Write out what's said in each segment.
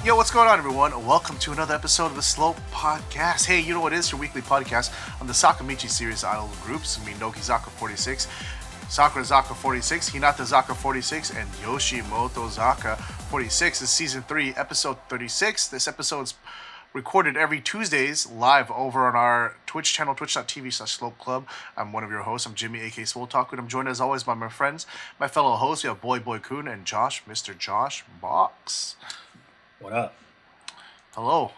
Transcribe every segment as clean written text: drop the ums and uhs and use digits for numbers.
Yo, what's going on, everyone? Welcome to another episode of the Slope Podcast. Hey, you know what it is? Your weekly podcast on the Sakamichi series idol groups. I mean, Nogizaka46, Sakurazaka46, Hinatazaka46, and Yoshimotozaka46. This is Season 3, Episode 36. This episode's recorded every Tuesdays live over on our Twitch channel, twitch.tv/Slope Club. I'm one of your hosts. I'm Jimmy, a.k.a. Swole Talk, and I'm joined as always by my friends, my fellow hosts. We have Boy Kun and Josh, Mr. Josh Box. What up? Hello.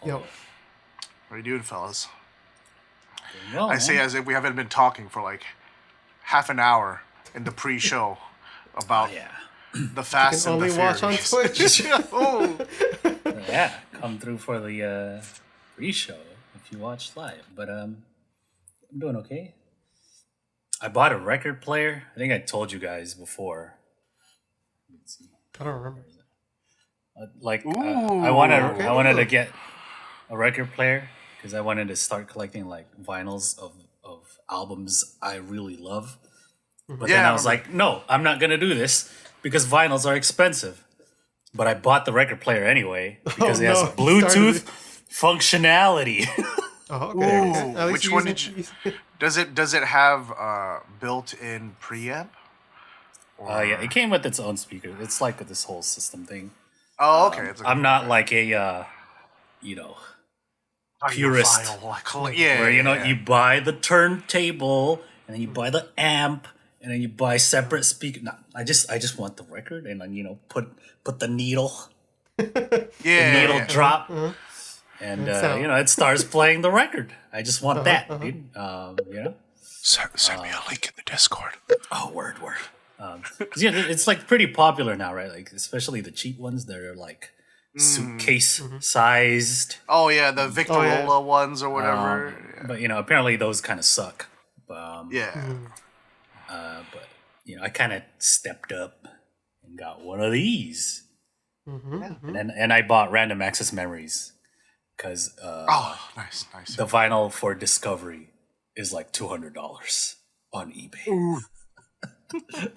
Yo. What are you doing, fellas? Well, I say as if we haven't been talking for like half an hour in the pre-show about the Fast and the Furious. Only watch on Twitch. Oh. Yeah, come through for the pre-show if you watched live. But I'm doing okay. I bought a record player. I think I told you guys before. Let's see. I don't remember. I wanted to get a record player because I wanted to start collecting like vinyls of albums I really love. But then I was like, no, I'm not gonna do this because vinyls are expensive. But I bought the record player anyway because it has Bluetooth functionality. Oh, okay. Ooh, which one did you? Does it have built-in preamp? Yeah, it came with its own speaker. It's like this whole system thing. Oh, okay. I'm not like a, purist. Where you buy the turntable and then you buy the amp and then you buy separate speaker. No, I just want the record and then put the needle, drop, and it starts playing the record. I just want that, dude. Send me a link in the Discord. Oh, word. It's like pretty popular now, right? Like especially the cheap ones. They're like suitcase sized. Oh yeah, the Victorola ones or whatever. But apparently those kind of suck. But I kind of stepped up and got one of these. And I bought Random Access Memories because nice. The vinyl for Discovery is like $200 on eBay. Ooh.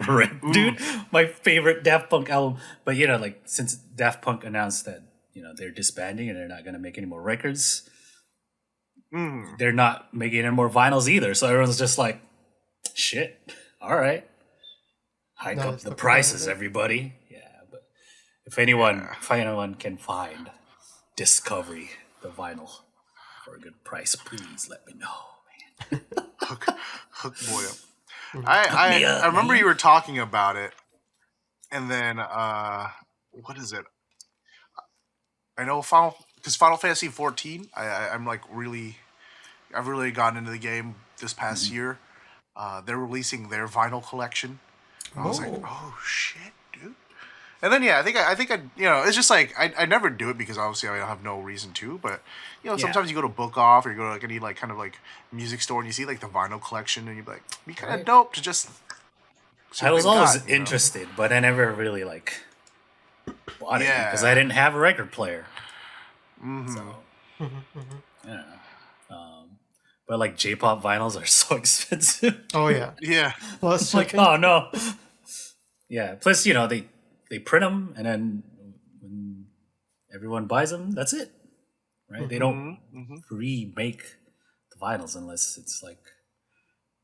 Right, dude, my favorite Daft Punk album. But since Daft Punk announced that they're disbanding and they're not gonna make any more records, they're not making any more vinyls either. So everyone's just like, shit, all right, hike up the prices, everybody. Yeah, but if anyone can find Discovery, the vinyl, for a good price, please let me know, man. Hook boy up. I remember you were talking about it, and then what is it? I know Final Fantasy 14. I've really gotten into the game this past year. They're releasing their vinyl collection. I was like, oh shit, dude. And then I think it's just like I never do it because obviously I have no reason to, but sometimes you go to Book Off or you go to like any like kind of like music store and you see like the vinyl collection and you're like, be kind of dope to just. I was always interested, but I never really like bought it because I didn't have a record player. So I don't know. But like JPop vinyls are so expensive. Oh yeah. Yeah. Plus, like oh no. Yeah. Plus, they print them, and then when everyone buys them, that's it, right? They don't remake the vinyls unless it's like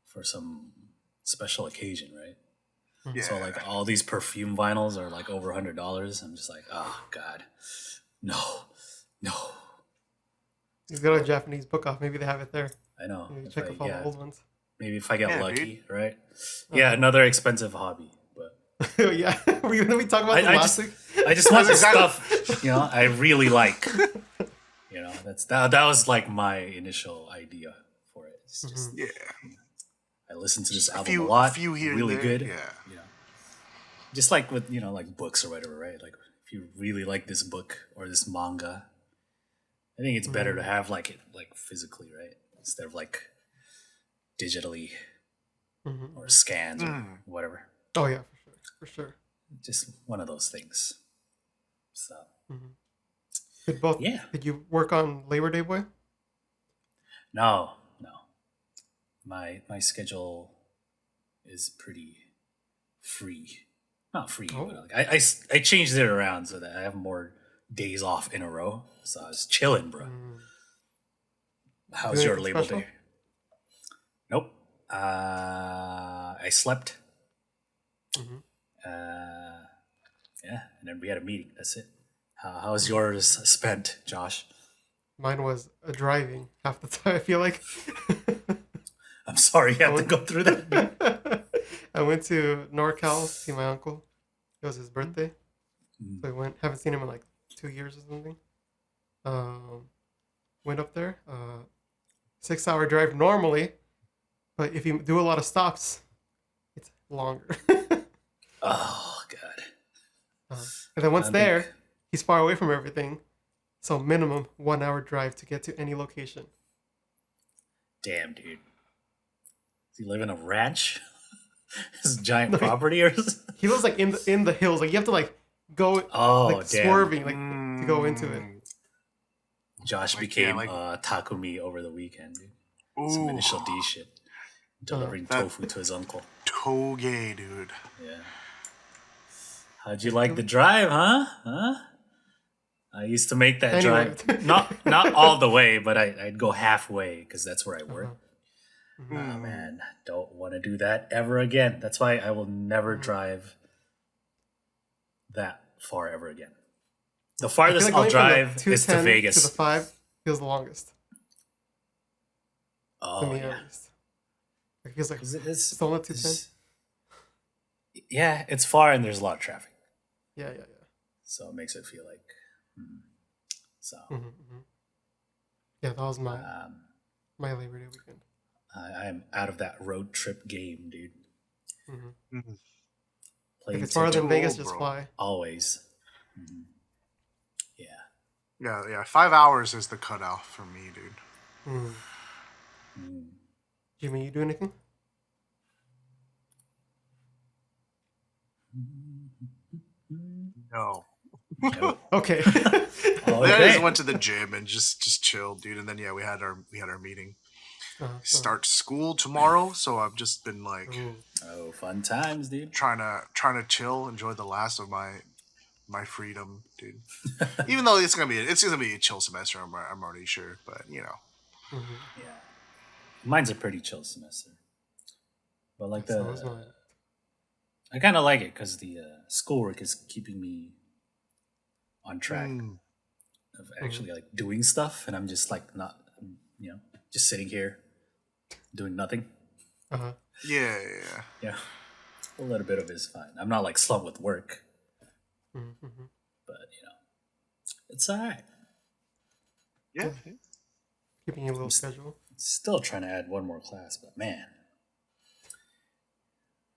for some special occasion, right? Yeah. So like all these perfume vinyls are like over $100. I'm just like, oh god, no. You go to a Japanese Book Off. Maybe they have it there. I know. Maybe check up all the old ones. Maybe if I get lucky, right? Yeah, another expensive hobby. Yeah, we talk about this last week. I just want the stuff I really like. That was like my initial idea for it. It's just I listened to this album a lot. Really good. Yeah. Just like with like books or whatever, right? Like if you really like this book or this manga, I think it's better to have like it like physically, right? Instead of like digitally or scans or whatever. Oh yeah. For sure. Just one of those things. So. Did both? Yeah. Did you work on Labor Day, boy? No. My schedule is pretty free. Not free, but like I changed it around so that I have more days off in a row, so I was chilling, bro. How's your Labor Day? Nope. I slept. Yeah, and then we had a meeting. That's it. How's yours spent, Josh? Mine was driving half the time, I feel like. I'm sorry you have to go through that. I went to NorCal to see my uncle. It was his birthday. So I went. Haven't seen him in like 2 years or something. Went up there. 6-hour drive normally. But if you do a lot of stops, it's longer. Oh, God. And then once there, he's far away from everything. So minimum 1 hour drive to get to any location. Damn, dude. Does he live in a ranch? His giant property or something? He lives like in the hills. Like you have to like go swerving like to go into it. Josh became Takumi over the weekend, dude. Some initial D shit. Delivering tofu to his uncle. Toge, dude. Yeah. How'd you like the drive, huh? I used to make that drive. Not all the way, but I'd go halfway because that's where I work. Oh, man. Don't want to do that ever again. That's why I will never drive that far ever again. The farthest I'll drive is to Vegas. To the 5 feels the longest. Oh, to me, at least. It feels like it's only 210. Yeah, it's far and there's a lot of traffic. Yeah. So it makes it feel like... So... Yeah, that was my Labor Day weekend. I'm out of that road trip game, dude. If it's farther than Vegas, just fly. Always. Yeah. 5 hours is the cutoff for me, dude. Jimmy, you do anything? No. Okay. I just went to the gym and just chilled, dude. And then we had our meeting. Start school tomorrow, so I've just been like, fun times, dude. Trying to chill, enjoy the last of my freedom, dude. Even though it's gonna be a chill semester, I'm already sure, but you know. Yeah, mine's a pretty chill semester, but like I kind of like it because the schoolwork is keeping me on track of actually like doing stuff, and I'm just like not, just sitting here doing nothing. Yeah. A little bit of it is fine. I'm not like slumped with work, but it's all right. Yeah. Keeping a little schedule. Still trying to add one more class, but man,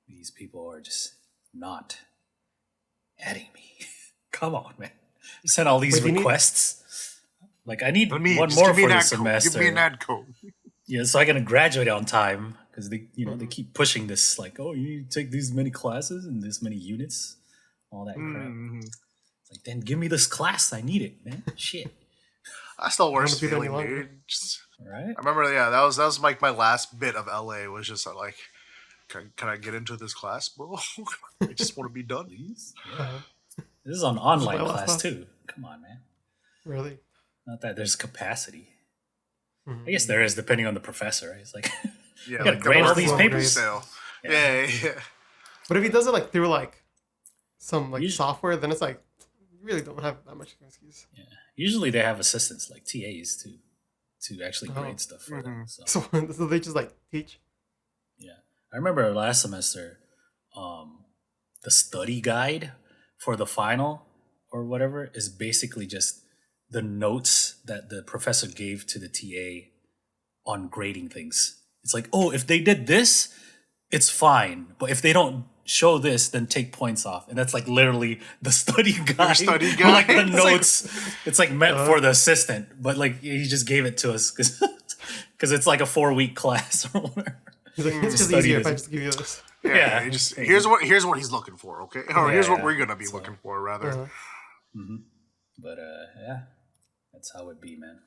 these people are just not adding me. Come on, man. You sent all these requests. Like, I need one more for the semester. Give me an ad code. Yeah, so I can graduate on time because they keep pushing this. Like, oh, you need to take these many classes and this many units, all that crap. It's like, then give me this class. I need it, man. Shit. That's the worst feeling, dude. Right? I remember, that was like my last bit of LA was just like, can I get into this class, bro? I just want to be done. Please. Yeah. This is an online class too. Come on, man. Really? Not that there's capacity. I guess there is, depending on the professor. Right? It's like, you gotta like grade all these papers. Yeah. But if he does it like through like some like software, then it's like you really don't have that much excuse. Yeah. Usually they have assistants like TAs to actually grade stuff for them. So they just like teach. Yeah, I remember last semester, the study guide for the final or whatever is basically just the notes that the professor gave to the TA on grading things. It's like, oh, if they did this, it's fine. But if they don't show this, then take points off. And that's like literally the study guide. Your study guide? Like the notes. It's like meant for the assistant. But like he just gave it to us because it's like a 4-week class or whatever. He's like, it's just easier if I just give you this. Yeah. Here's what he's looking for, okay? Or here's what we're gonna be looking for, rather. But that's how it be, man.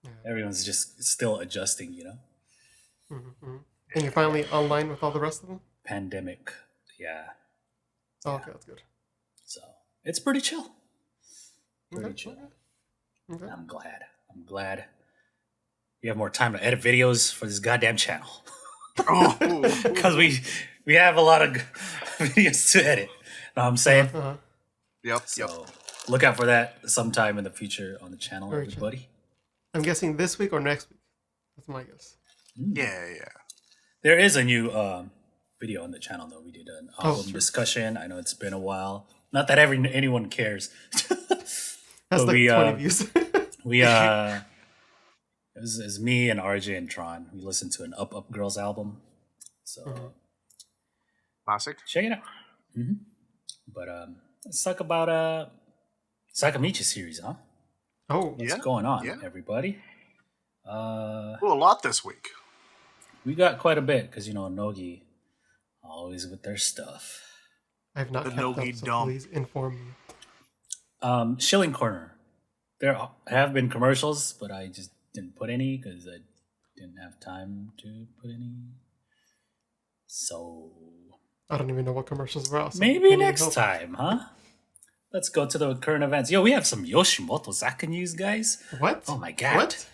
Yeah. Everyone's just still adjusting, And you're finally online with all the rest of them? Pretty chill. Okay. I'm glad. We have more time to edit videos for this goddamn channel. Because we have a lot of videos to edit. Know what I'm saying? Yep. So look out for that sometime in the future on the channel, Very everybody. I'm guessing this week or next week. That's my guess. Yeah. There is a new video on the channel, though. We did an album discussion. I know it's been a while. Not that anyone cares. That's like 20 views. It was me and RJ and Tron. We listened to an Up Girls album. So classic. Check it out. But let's talk about Sakamichi series, huh? Oh, what's going on, everybody? A lot this week. We got quite a bit because Nogi always with their stuff. I have not kept up, so please inform me. Shilling Corner. There have been commercials, but I just didn't put any because I didn't have time to put any. So I don't even know what commercials were. So maybe next time, huh? Let's go to the current events. Yo, we have some Yoshimoto-zaka news, guys. What? Oh my god. What?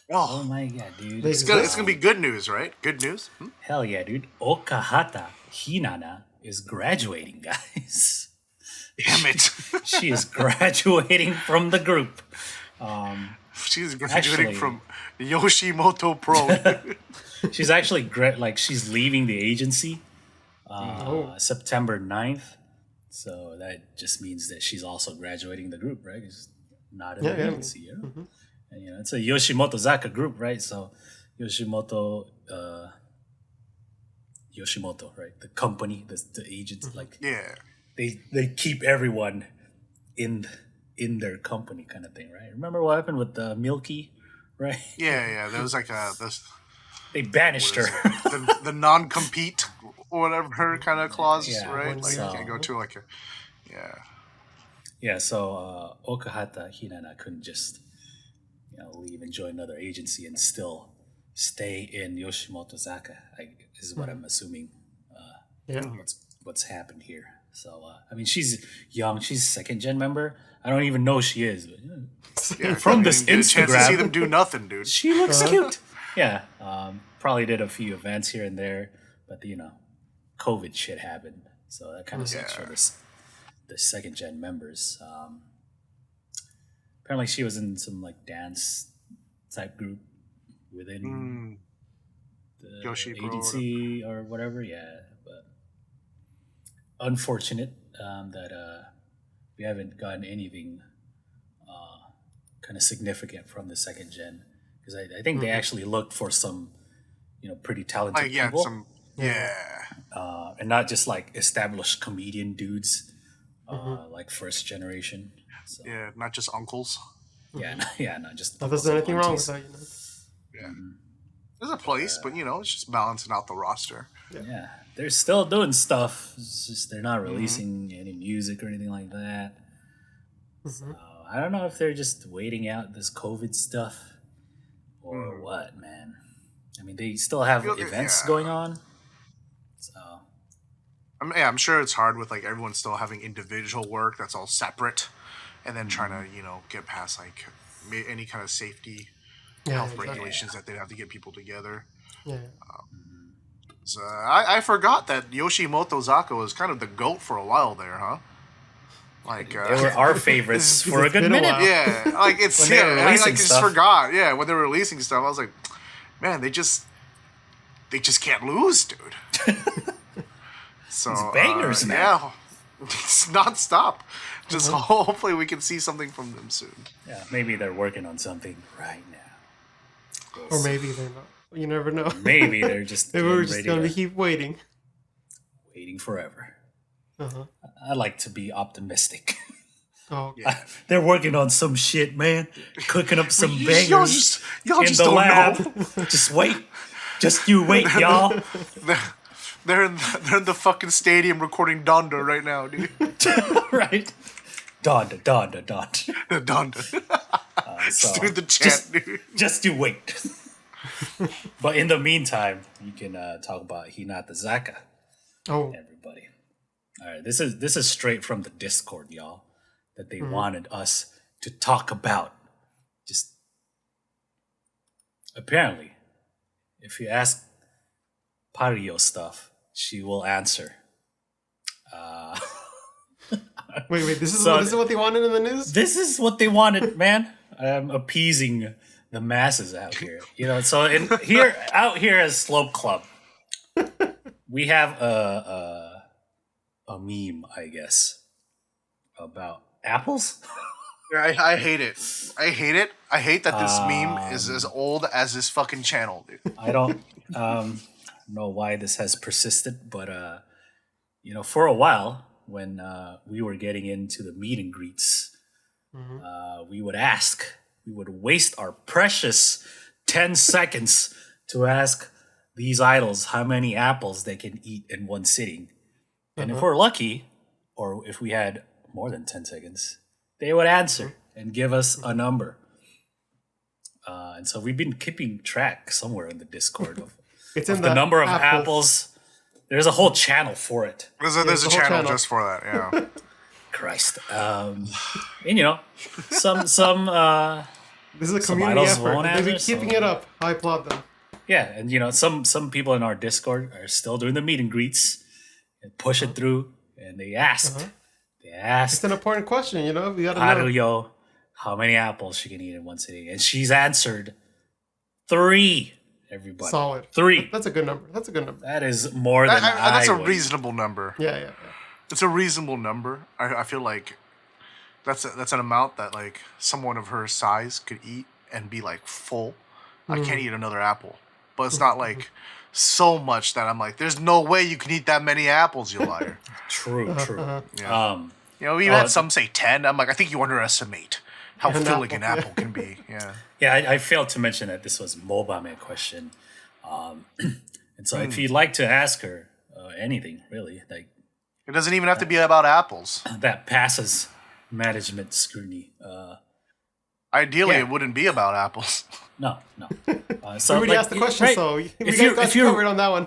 Oh my god, dude. It's gonna be good news, right? Good news? Hell yeah, dude. Okahata Hinana is graduating, guys. Damn it. She is graduating from the group. She's graduating from Yoshimoto Pro. She's actually she's leaving the agency September 9th. So that just means that she's also graduating the group, right? It's not in the agency, you know? And it's a Yoshimoto-zaka group, right? So Yoshimoto, right? The company, the agents, they keep everyone in their company, kind of thing, right? Remember what happened with Milky, right? Yeah. There was they banished her. the non-compete or whatever kind of clause, right? Like you can't go to Yeah, so Okahata Hinana couldn't just leave and join another agency and still stay in Yoshimoto-zaka, is what I'm assuming. What's happened here. So I mean, she's young. She's a second-gen member. I don't even know she is. But, from this Instagram, to see them do nothing, dude. She looks cute. Yeah, probably did a few events here and there, but COVID shit happened, so that kind of sucks for the second-gen members. Apparently, she was in some dance type group within the Yoshi agency or whatever. Yeah, but unfortunate that we haven't gotten anything kind of significant from the second gen, because I think they actually looked for some pretty talented people. And not just established comedian dudes like first generation. So. Yeah, not just uncles. Not just. Not there's anything wrong with that, Yeah, there's a place, but it's just balancing out the roster. Yeah, they're still doing stuff. It's just they're not releasing any music or anything like that. So I don't know if they're just waiting out this COVID stuff or what, man. I mean, they still have events going on. So. I'm sure it's hard with everyone still having individual work that's all separate, and then trying to get past any kind of safety health regulations that they'd have to get people together. So I forgot that Yoshimoto-zaka was kind of the GOAT for a while there, huh? They were our favorites for a good minute. It's I just forgot. Yeah, when they were releasing stuff, I was like, man, they just can't lose, dude. So it's bangers, man. Yeah, it's nonstop. Just hopefully we can see something from them soon. Yeah, maybe they're working on something right now. Or maybe they're not. You never know. Maybe they're just they were just going to keep waiting. Waiting forever. I like to be optimistic. Oh, they're working on some shit, man. Cooking up some bangers y'all in just the don't lab. know. Just wait. Just you wait, y'all. They're in the fucking stadium recording Donda right now, dude. Right? Donda. Donda. Just do the chant, dude. Just you wait. But in the meantime, you can talk about Hinatazaka. Oh, everybody. All right, this is straight from the Discord, y'all. That they wanted us to talk about. Just apparently, if you ask Haruyo stuff, she will answer. Wait. This is what they wanted in the news? This is what they wanted, man. I'm appeasing the masses out here. So out here as Slope Club, we have a meme, I guess, about apples. Yeah, I hate it. I hate that this meme is as old as this fucking channel, dude. I don't know why this has persisted, but for a while when we were getting into the meet and greets, we would waste our precious 10 seconds to ask these idols how many apples they can eat in one sitting. And if we're lucky, or if we had more than 10 seconds, they would answer and give us a number. And so we've been keeping track somewhere in the Discord of the number of apples. There's a whole channel for it. There's a channel just for that, yeah. Christ. And some this is a community effort. They've been answer, keeping it up. I applaud them. Yeah, and some people in our Discord are still doing the meet and greets and push it through, and they asked. They asked. It's an important question, we gotta Haruyo know. How many apples she can eat in one sitting, and she's answered 3. Everybody, solid 3. That's a good number. That is more than that's a reasonable number. Yeah. It's a reasonable number. I feel like that's an amount that like someone of her size could eat and be like full. I can't eat another apple, but it's not like so much that I'm like, there's no way you can eat that many apples, you liar. True. Yeah. We had some say 10. I'm like, I think you underestimate how filling an apple can be. Yeah. Yeah, I failed to mention that this was a mobame question. And so if you'd like to ask her anything, really, like it doesn't even have to be about apples. That passes management scrutiny. Ideally, it wouldn't be about apples. No. So we already asked the question, so we got you covered on that one.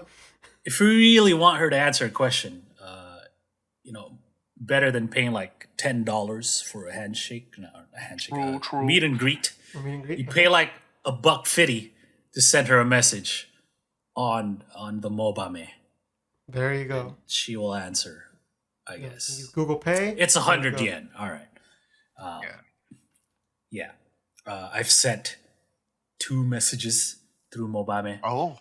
If you really want her to answer a question, better than paying like $10 for a handshake. No, a handshake. True. Meet and greet. You pay like $1.50 to send her a message on the mobame. There you go. And she will answer, I guess. Use Google Pay. It's 100 yen. All right. Yeah. I've sent 2 messages through mobame. Oh.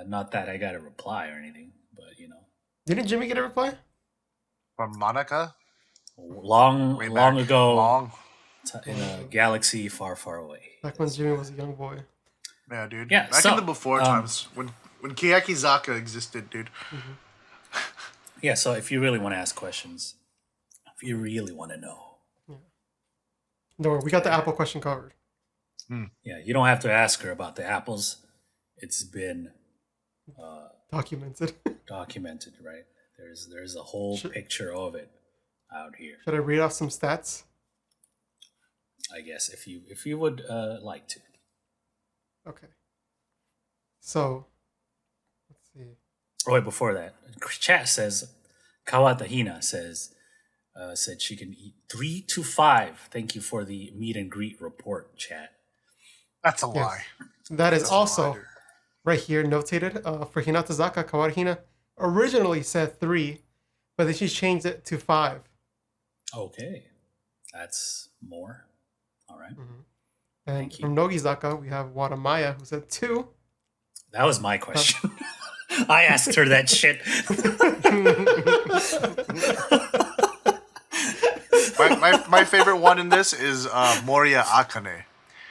Not that I got a reply or anything, but Didn't Jimmy get a reply? From Monica? Long ago. Long. In a galaxy far, far away. Back when Jimmy was a young boy. Yeah, dude. Yeah, Back in the before times when Kiyakizaka existed, dude. Yeah, so if you really want to ask questions, if you really want to know. No, we got the apple question covered. Yeah, you don't have to ask her about the apples. It's been documented. Documented, right? There's a whole picture of it out here. Should I read off some stats? I guess if you would like to. Okay. So, let's see. Oh wait, before that, chat says Kawata Hina said she can eat 3 to 5. Thank you for the meet and greet report, chat. That's a lie. That is also right here notated for Hinatazaka. Kawata Hina originally said 3, but then she changed it to 5. Okay, that's more. All right. And from Nogizaka, we have Watanabe who said 2. That was my question. I asked her that shit. my favorite one in this is Moria Akane.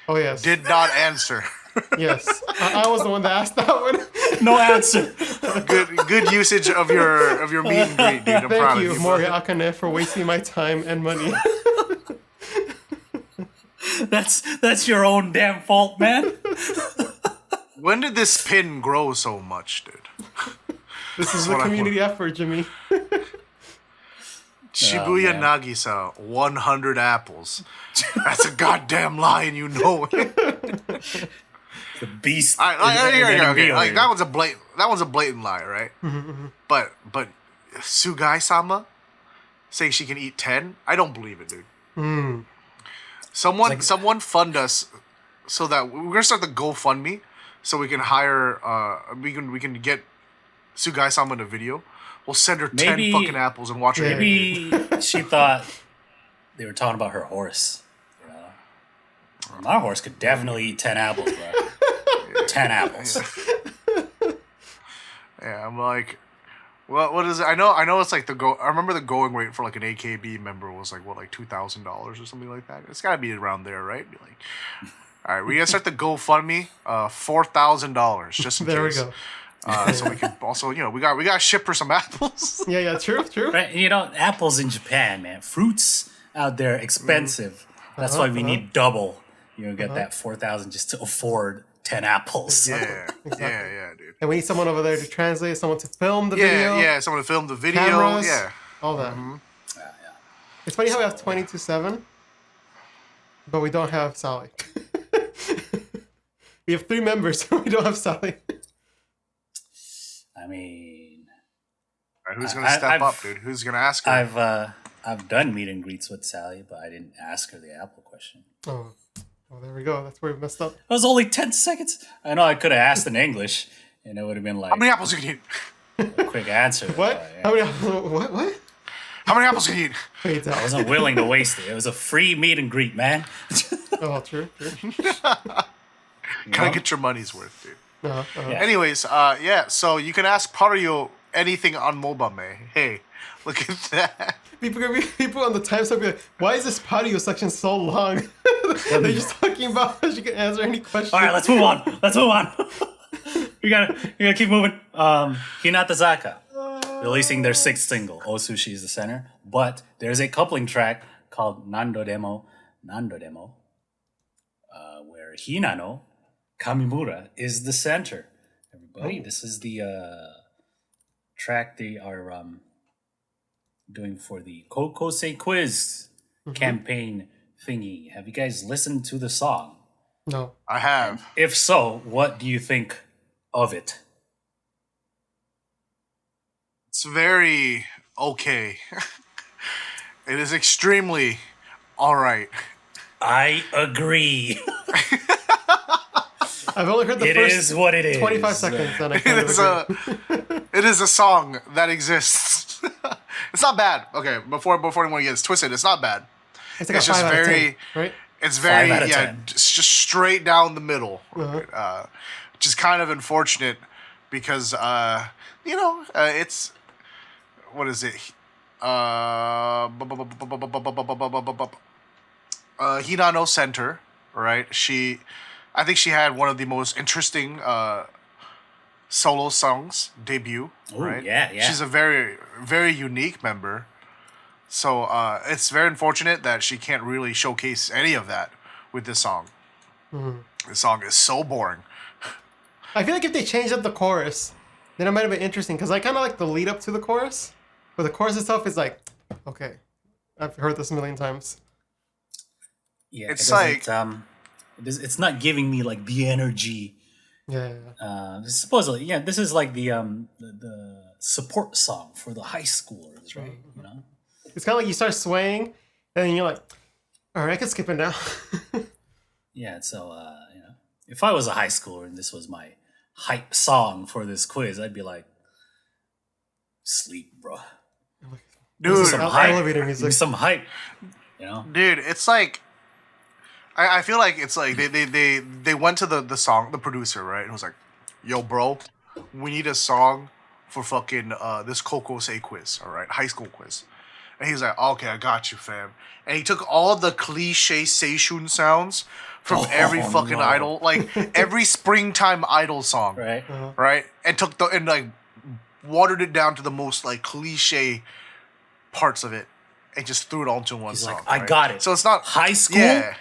Oh, yes. Did not answer. Yes. I was the one that asked that one. No answer. Good usage of your meet and greet, dude. I'm proud Thank of you, you, Moria Akane, for wasting my time and money. That's your own damn fault, man. When did this pin grow so much, dude? This is a community effort, Jimmy. Shibuya Nagisa, 100 apples. That's a goddamn lie, and you know it. The beast. Okay. Like, that one's a blatant lie, right? But Sugai-sama saying she can eat 10, I don't believe it, dude. Someone fund us so that we're gonna start the GoFundMe so we can hire we can get Sugai-sama in a video. We'll send her 10 fucking apples and watch her. Maybe she thought they were talking about her horse. You know? My horse could definitely eat 10 apples, bro. 10 apples. Yeah, I'm like, what is it? I know it's like I remember the going rate for like an AKB member was like like $2,000 or something like that. It's gotta be around there, right? Be like, all right, we gotta start the GoFundMe, $4,000 just in there case. we go. So we can also, we got to ship her some apples. Yeah, true. Right? You know, apples in Japan, man. Fruits out there expensive. That's why we need double. Get that 4,000 just to afford 10 apples. Exactly. Yeah, dude. And we need someone over there to translate, someone to film the video. Yeah, someone to film the video. Cameras, yeah, all that. Yeah. It's funny how we have 22/7, but we don't have Sally. We have 3 members, we don't have Sally. I mean, all right, who's gonna step up, dude? Who's gonna ask her? I've done meet and greets with Sally, but I didn't ask her the apple question. Oh, there we go. That's where we messed up. It was only 10 seconds. I know I could have asked in English, and it would have been like, how many apples you can eat? A quick answer. What? Yeah. How many apples? What? How many apples can you eat? Wait, I wasn't willing to waste it. It was a free meet and greet, man. oh, true. Gotta get your money's worth, dude. Yeah. Anyways, so you can ask Haruyo anything on mobame. Hey, look at that. People on the time stamp be like, why is this patio section so long? They're just talking about how she can answer any question. All right, let's move on. You gotta keep moving. Hinatazaka releasing their 6th single, Osushi is the center, but there's a coupling track called Nando Demo, where Hinano Kamimura is the center. Everybody, this is the track they are doing for the Koukousei Quiz campaign thingy. Have you guys listened to the song? No. I have. If so, what do you think of it? It's very okay. It is extremely all right. I agree. I've only heard the It first is what it is. 25 seconds, and I can't agree. It is a song that exists. It's not bad. Okay, before anyone gets twisted, it's not bad. It's like It's a 5 just out of very 10, right? It's very 5 out of 10. It's just straight down the middle, right? Which is kind of unfortunate because it's what is it? Hinano Center, right? I think she had one of the most interesting solo songs debut. Ooh, right? yeah. She's a very, very unique member. So it's very unfortunate that she can't really showcase any of that with this song. This song is so boring. I feel like if they changed up the chorus, then it might have been interesting, because I kind of like the lead up to the chorus, but the chorus itself is like, okay, I've heard this a million times. Yeah, it's like it's not giving me like the energy. Yeah. Supposedly, this is like the support song for the high schoolers, right? You know, it's kind of like you start swaying, and then you're like, all right, I can skip it now. Yeah, so if I was a high schooler and this was my hype song for this quiz, I'd be like, sleep, bro. Dude, some hype. Elevator music. Some hype. You know? Dude, it's like I feel like it's like they went to the producer, right? And was like, yo, bro, we need a song for fucking this Koukousei quiz, all right? High school quiz. And he's like, okay, I got you, fam. And he took all the cliche seishun sounds from every fucking idol, like every springtime idol song, Right. right? And took like watered it down to the most like cliche parts of it, and just threw it all into one He's song. like, I right? got it. So it's not High school, yeah,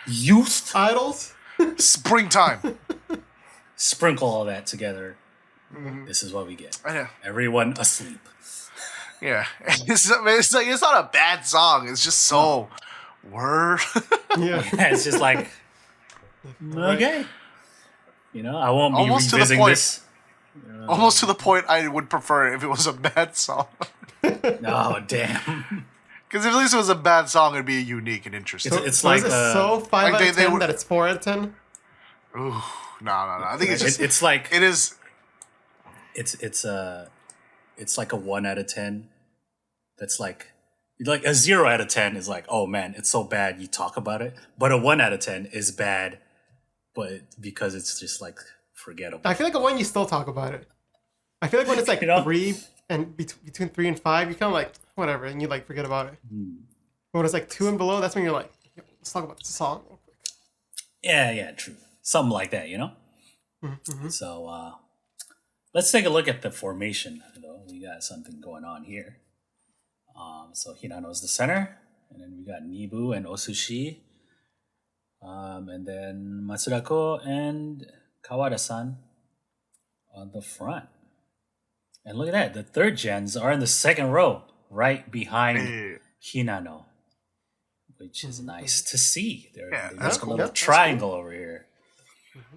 youth, Idols? springtime. sprinkle all that together. This is what we get. I know. Everyone asleep. Yeah, it's not a bad song. It's just so word. Yeah. It's just like, okay. You know, I won't be Almost to the revisiting point. this. Almost to the point I would prefer if it was a bad song. Oh, damn. Because if at least it was a bad song, it'd be unique and interesting. It's So like is it so 5 out of 10 would- that it's 4 out of 10? Ooh, no. I think it's just. it's like It is. It's like a 1 out of 10. That's like a 0 out of 10 is like, oh man, it's so bad you talk about it. But a 1 out of 10 is bad, but because it's just like forgettable. I feel like a 1 you still talk about it. I feel like when it's like 3 and between 3 and 5, you kind of like whatever, and you like forget about it. But when it's like 2 and below, that's when you're like, let's talk about this song real quick. Yeah, true. Something like that, you know? Mm-hmm. So let's take a look at the formation, though. We got something going on here. So Hinano's the center, and then we got Nibu and Osushi. And then Matsurako and Kawada-san on the front. And look at that, the third gens are in the second row, right behind Hinano, which is nice to see. They that's got a cool. little triangle over here.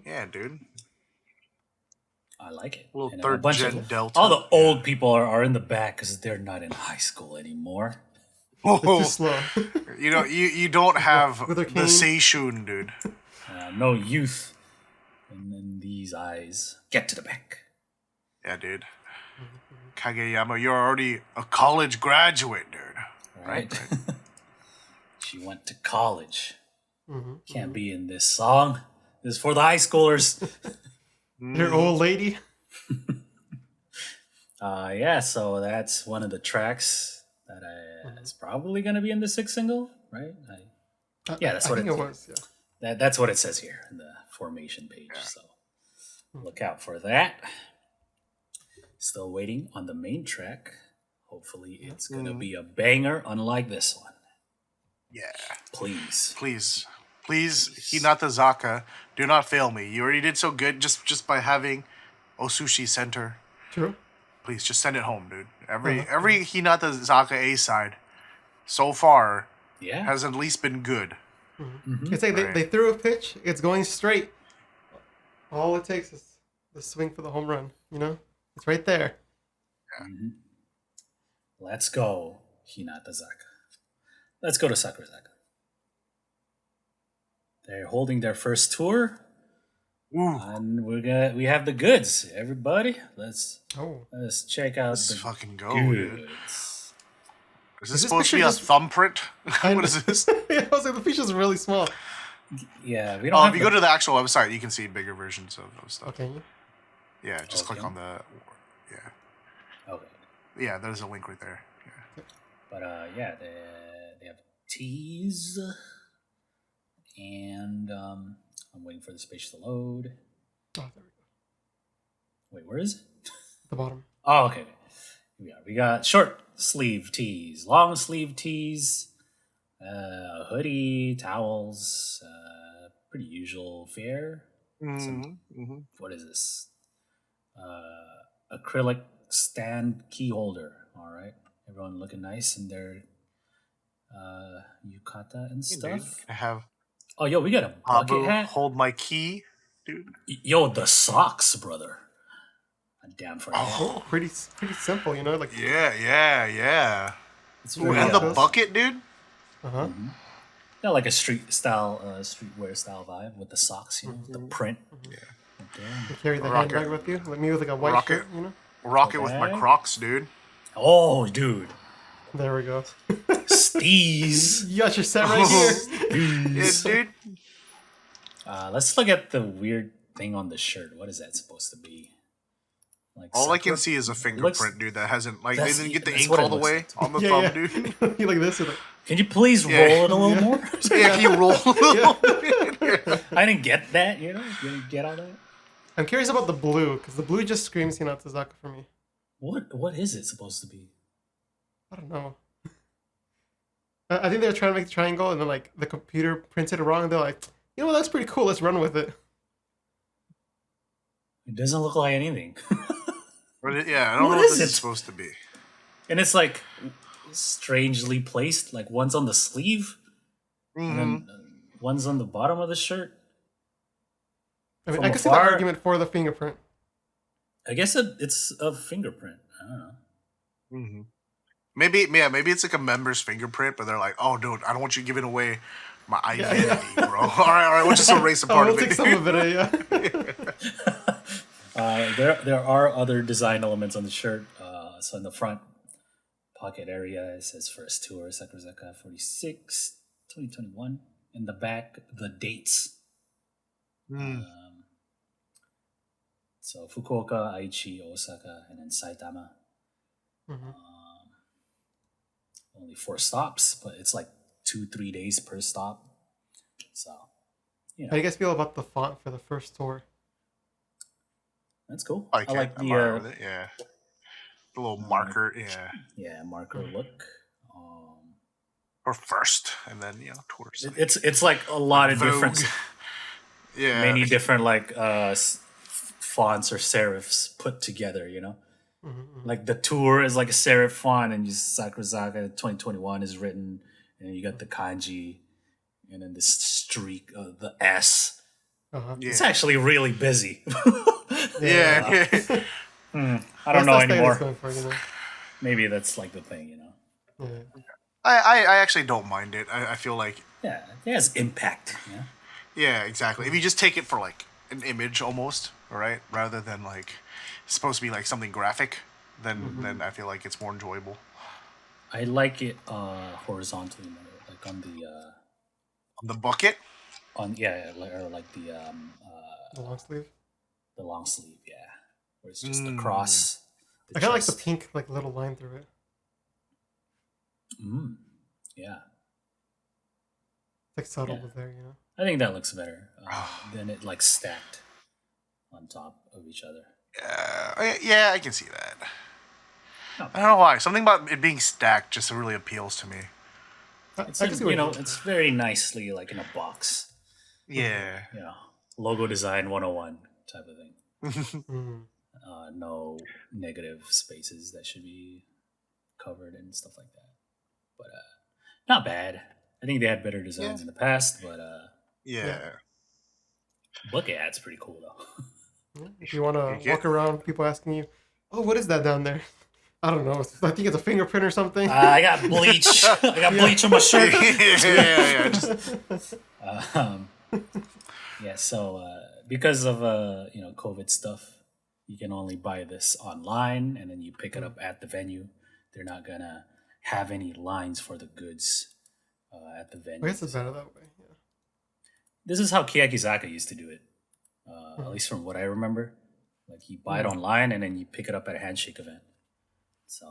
Yeah, dude. I like it. Little And third a bunch gen of Delta. all the old people are in the back because they're not in high school anymore. Too slow. You don't have With the their cane. Seishun, dude. No youth in these eyes. Get to the back. Yeah, dude. Kageyama, you're already a college graduate, dude. Right? She went to college. Mm-hmm. Can't be in this song. This is for the high schoolers. Your old lady. Yeah, so that's one of the tracks that is probably going to be in the 6th single, right? Yeah, that's what I think it was. Yeah. That's what it says here in the formation page. So look out for that. Still waiting on the main track. Hopefully it's going to be a banger unlike this one. Yeah. Please. Please, Hinatazaka, do not fail me. You already did so good just by having Osushi center. True. Please, just send it home, dude. Every Hinatazaka A side so far has at least been good. It's like they threw a pitch, it's going straight. All it takes is the swing for the home run, you know? It's right there. Let's go, Hinatazaka. Let's go to Sakurazaka. They're holding their first tour. Ooh. And we have the goods, everybody. Let's check out Let's the fucking go, dude. goods. Is this supposed to be a thumbprint? What is this? I was like, the picture's really small. Yeah, we don't If you go to the actual website, you can see bigger versions of stuff. Okay. Yeah, just click on the... Yeah. Okay. Yeah, there's a link right there. Yeah. But yeah, they have teas. And I'm waiting for this page to load. Oh, there we go. Wait, where is it? At the bottom. Oh, okay. Here we are. We got short sleeve tees, long sleeve tees, hoodie, towels, pretty usual fare. What is this? Acrylic stand key holder. All right. Everyone looking nice in their yukata and stuff. I have Oh, yo, we got a bucket hat. hold my key, dude. Yo, the socks, brother. I'm down for that. Oh, pretty simple, you know? Like Yeah. It's And very, the bucket, dude. Uh-huh. yeah, like a streetwear style vibe with the socks, you know, the print. Yeah. Right there. You carry the Rocket. handbag with you, like me with like a white Rocket. shirt, you know? Rock it with my Okay. Crocs, dude. Oh, dude. There we go. Steez. You got your set right here. Yeah, dude. Let's look at the weird thing on the shirt. What is that supposed to be? Like All I can Sakura? see is a fingerprint, dude. That hasn't they didn't get the that's ink what it all the looks way like to on the Yeah, thumb, yeah. dude. You like this? You're like, Can you please Yeah. roll it a little more? Yeah, can you roll a little bit? I didn't get that, you know? You didn't get all that? I'm curious about the blue, because the blue just screams Hinatazaka for me. What is it supposed to be? I don't know. I think they were trying to make the triangle, and then like the computer printed it wrong, and they're like, you know what, that's pretty cool, let's run with it. It doesn't look like anything. Yeah, I don't know What what is this it? is supposed to be. And it's like strangely placed. Like one's on the sleeve, and then one's on the bottom of the shirt. I mean, From I could see the afar- argument for the fingerprint. I guess it's a fingerprint. I don't know. Maybe it's like a member's fingerprint, but they're like, oh, dude, I don't want you giving away my identity, bro. All right, we'll just erase a part we'll of it. take some of it, There are other design elements on the shirt. So in the front pocket area, it says First Tour Sakurazaka 46, 2021. In the back, the dates. So Fukuoka, Aichi, Osaka, and then Saitama. Only 4 stops, but it's like 2-3 days per stop. So, How do you guys feel about the font for the first tour? That's cool. I like the the little marker, marker look. Or first, and then tours. It's like a lot of different, many different like fonts or serifs put together. Like the tour is like a serif font, and Sakurazaka 2021 is written, and you got the kanji, and then this streak of the S. It's actually really busy. I don't know anymore. Maybe that's like the thing, I actually don't mind it. I feel like it has impact. Yeah, exactly. If you just take it for like an image almost, right, rather than like it's supposed to be like something graphic, then I feel like it's more enjoyable. I like it horizontally, like on the bucket. Or like the long sleeve. The long sleeve, where it's just across. I kind of like the pink, like little line through it. Yeah. It's like subtle with there, I think that looks better than it like stacked on top of each other. Yeah, I can see that. I don't know why. Something about it being stacked just really appeals to me. It's it's very nicely like in a box. Yeah. Logo design 101 type of thing. No negative spaces that should be covered and stuff like that. But not bad. I think they had better designs in the past, but Look at it's pretty cool though. If you want to walk around, people asking you, "Oh, what is that down there?" I don't know. I think it's a fingerprint or something. I got bleach. I got bleach on my shirt. So because of COVID stuff, you can only buy this online, and then you pick it up at the venue. They're not gonna have any lines for the goods at the venue. I guess it's better that way. Yeah. This is how Keyakizaka used to do it, at least from what I remember. Like you buy it online, and then you pick it up at a handshake event. So,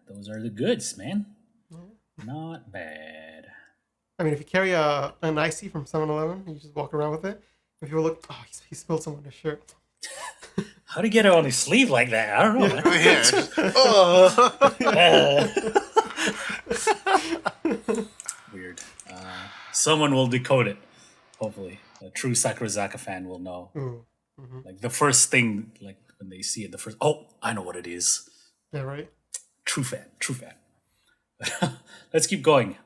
those are the goods, man. Not bad. I mean, if you carry an icy from 7-Eleven, you just walk around with it. If you look, he spilled some on his shirt. How do you get it on his sleeve like that? I don't know. Weird. Someone will decode it. Hopefully, a true Sakurazaka fan will know. Like the first thing, like when they see it, I know what it is. Yeah, right. True fan. Let's keep going.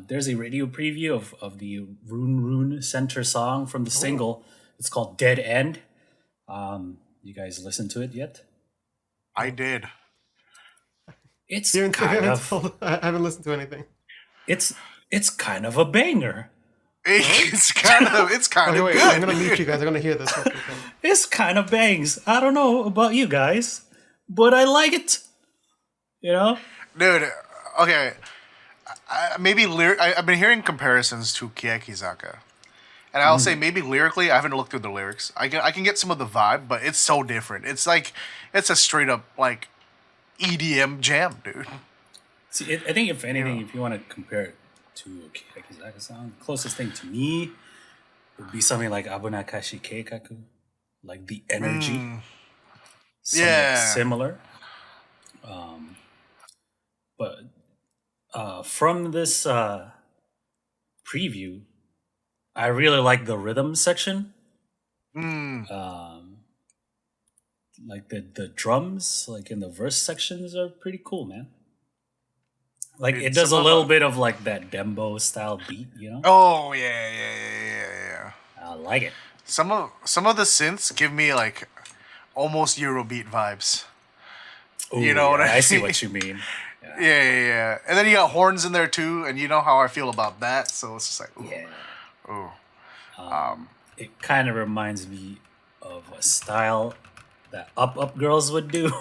There's a radio preview of the Rune Center song from the single. It's called Dead End. You guys listened to it yet? I did. It's kind of... I haven't listened to anything. It's kind of a banger. It's kind of good. I'm gonna mute you guys. I'm gonna hear this. It's kind of bangs. I don't know about you guys, but I like it. Dude. Okay. I've been hearing comparisons to Keyakizaka, and I'll say maybe lyrically, I haven't looked through the lyrics. I can get some of the vibe, but it's so different. It's like it's a straight up like EDM jam, dude. See, I think if anything, if you want to compare it to a Keyakizaka song, the closest thing to me would be something like Abunakashi Keikaku, like the energy. Similar. But from this preview, I really like the rhythm section. Like the drums, like in the verse sections, are pretty cool, man. Like it does a little bit of like that dembo style beat, Oh yeah. I like it. Some of the synths give me like almost Eurobeat vibes. Ooh, You know what I I see mean? what you mean. Yeah. And then you got horns in there too, and you know how I feel about that. So it's just like, ooh, Yeah. ooh. It kind of reminds me of a style that Up Girls would do.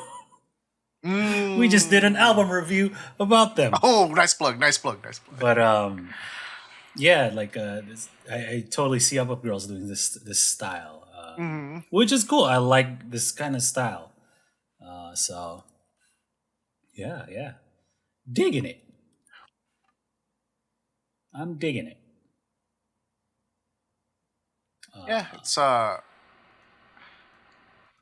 We just did an album review about them. Oh, nice plug. But yeah, like I totally see Up Girls doing this style, which is cool. I like this kind of style. So yeah, digging it. I'm digging it. Yeah, it's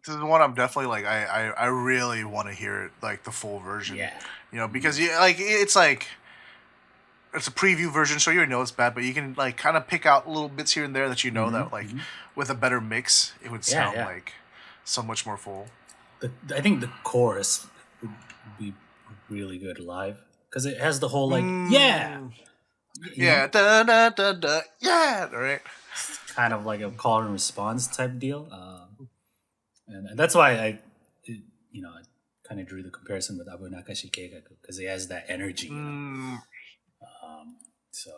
this is one I'm definitely like I really want to hear it, like the full version. Yeah. You know, because you like it's like it's a preview version, so you already know it's bad, but you can like kind of pick out little bits here and there that you know that like with a better mix it would sound like so much more full. I think the chorus would be really good live because it has the whole like yeah, da, da, da, da, yeah, right. Kind of like a call and response type deal, and that's why I kind of drew the comparison with Abu Nakashi Keigaku because it has that energy. You know? So,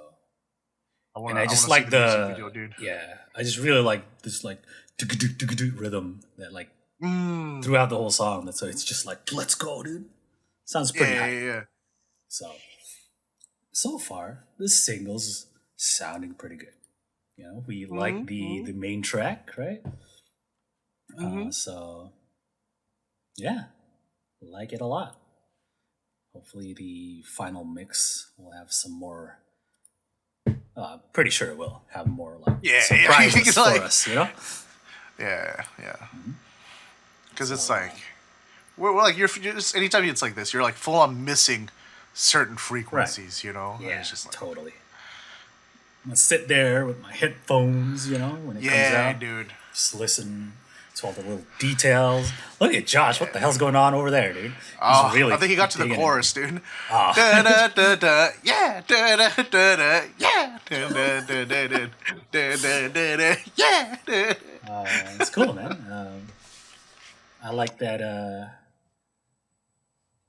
I just like the video, dude. Yeah, I just really like this like rhythm that like throughout the whole song. So it's just like let's go, dude. Sounds pretty high. Yeah. So far, this single's sounding pretty good. You know, we like the main track, right? So yeah, like it a lot. Hopefully, the final mix will have some more. Pretty sure it will have more like surprises for us. You know? Yeah. Because it's like we're like you're just anytime it's like this, you're like full on missing certain frequencies. Right. You know? Yeah, it's just like, totally. I'm gonna sit there with my headphones, you know, when it comes out. Yeah, dude. Just listen to all the little details. Look at Josh. What the hell's going on over there, dude? Really I think he got to the chorus, dude. Da da da da, yeah, da da da da, yeah, da da da da da da da da, yeah. It's cool, man. I like that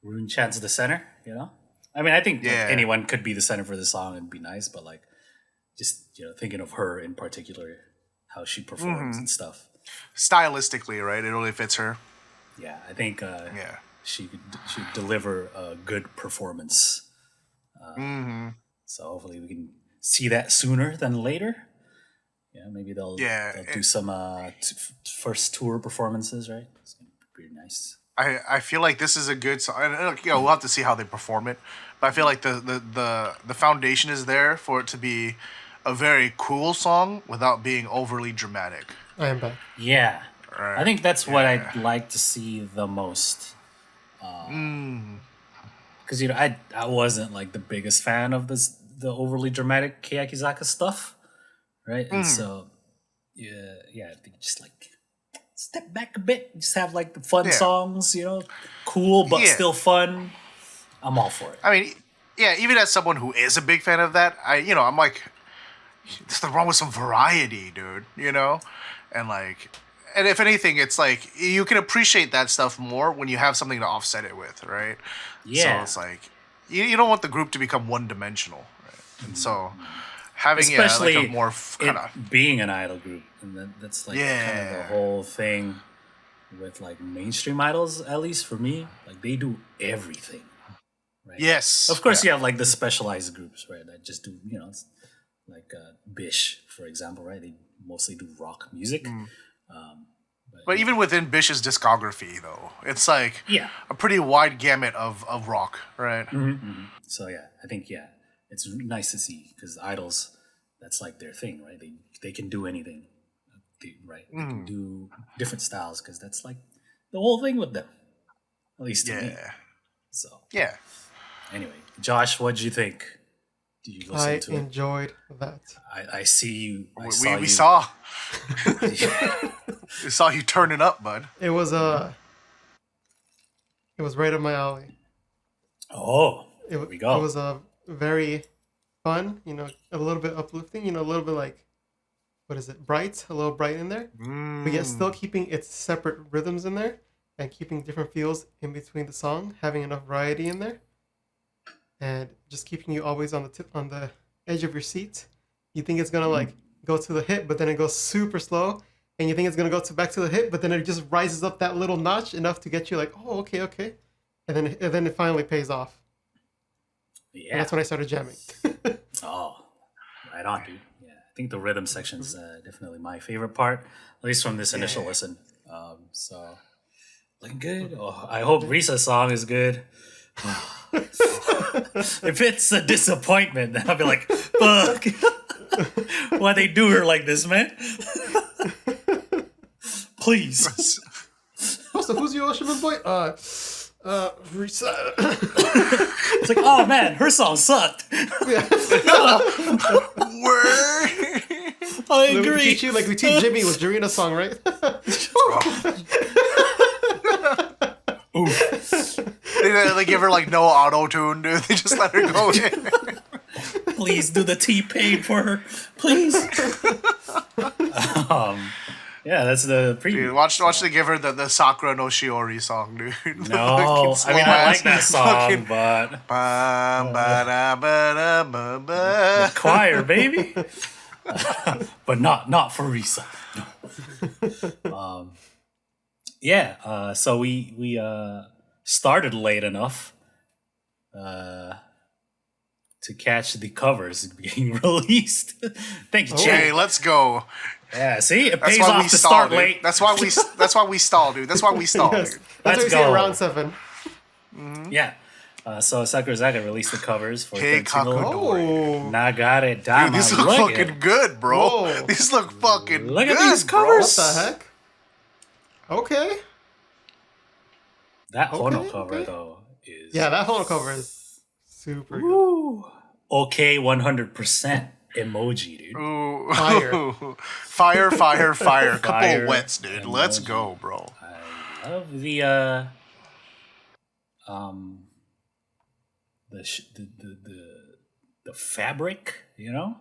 Rune chants the center. You know, I mean, I think like, anyone could be the center for the song and be nice, but like. Just thinking of her in particular, how she performs and stuff. Stylistically, right? It really fits her. Yeah, I think. She deliver a good performance. So hopefully we can see that sooner than later. Yeah, maybe they'll do some first tour performances, right? It's gonna be pretty nice. I feel like this is a good song. We'll have to see how they perform it, but I feel like the foundation is there for it to be a very cool song without being overly dramatic. I am back. Yeah, right. I think that's what I'd like to see the most. Because I wasn't like the biggest fan of the overly dramatic Keyakizaka stuff, right? And so I think just like step back a bit, just have like the fun songs, cool but still fun. I'm all for it. I mean, even as someone who is a big fan of that, I'm like, there's nothing wrong with some variety, dude. And if anything, it's like you can appreciate that stuff more when you have something to offset it with, right? Yeah. So it's like you don't want the group to become one-dimensional, right? And so having especially like a more kind of being an idol group, and that's like kind of the whole thing with like mainstream idols. At least for me, like they do everything. Right? Yes. Of course, you have like the specialized groups, right? That just do like Bish, for example, right? They mostly do rock music. But even within Bish's discography, though, it's like a pretty wide gamut of rock, right? So I think it's nice to see because idols, that's like their thing, right? They can do anything, right? They can do different styles because that's like the whole thing with them, at least to me. So anyway, Josh, what'd you think? Did you listen to it? I enjoyed that. I see you. We saw. We saw you turning up, bud. It was right up my alley. Oh, there we go. It was very fun, a little bit uplifting, a little bit like, what is it, bright, a little bright in there, but yet still keeping its separate rhythms in there. and keeping different feels in between the song, having enough variety in there, and just keeping you always on the edge of your seat. You think it's gonna like go to the hit, but then it goes super slow, and you think it's gonna go back to the hit, but then it just rises up that little notch enough to get you like, oh, okay, and then it finally pays off. Yeah, and that's when I started jamming. Oh, right on, dude. Yeah, I think the rhythm section's definitely my favorite part, at least from this initial listen. So looking good. Oh, I hope Risa's song is good. If it's a disappointment, then I'll be like, fuck. Why they do her like this, man? Please. So who's your Oshiman boy? Risa. It's like, oh man, her song sucked. Yeah. Word. I agree. We teach Jimmy with Jarina's song, right? They give her like no auto tune, dude. They just let her go in. Please do the T-Pain for her, please. Yeah, that's the preview. Dude, watch they give her the Sakura no Shiori song, dude. No, I mean I like that song, but the choir, baby. But not for Risa. No. Yeah. So we started late enough to catch the covers being released. Thank you, Chad. Okay, let's go. Yeah, see, it pays off to start late. That's why we stall, dude. That's why we stall, Yes. dude. That's what we say round 7. Yeah. So Sakurazaka released the covers for third single, Oh. Nagare Dama. Dude, these look fucking good, bro. Whoa. These look fucking Look good, at these bro. covers. What the heck? Okay. That Hono Okay, cover, okay. though, is... Yeah, that whole cover is super good. Ooh. Okay, 100% emoji, dude. Ooh. Fire. Fire. Fire Couple wets, dude. emoji. Let's go, bro. I love the fabric, you know?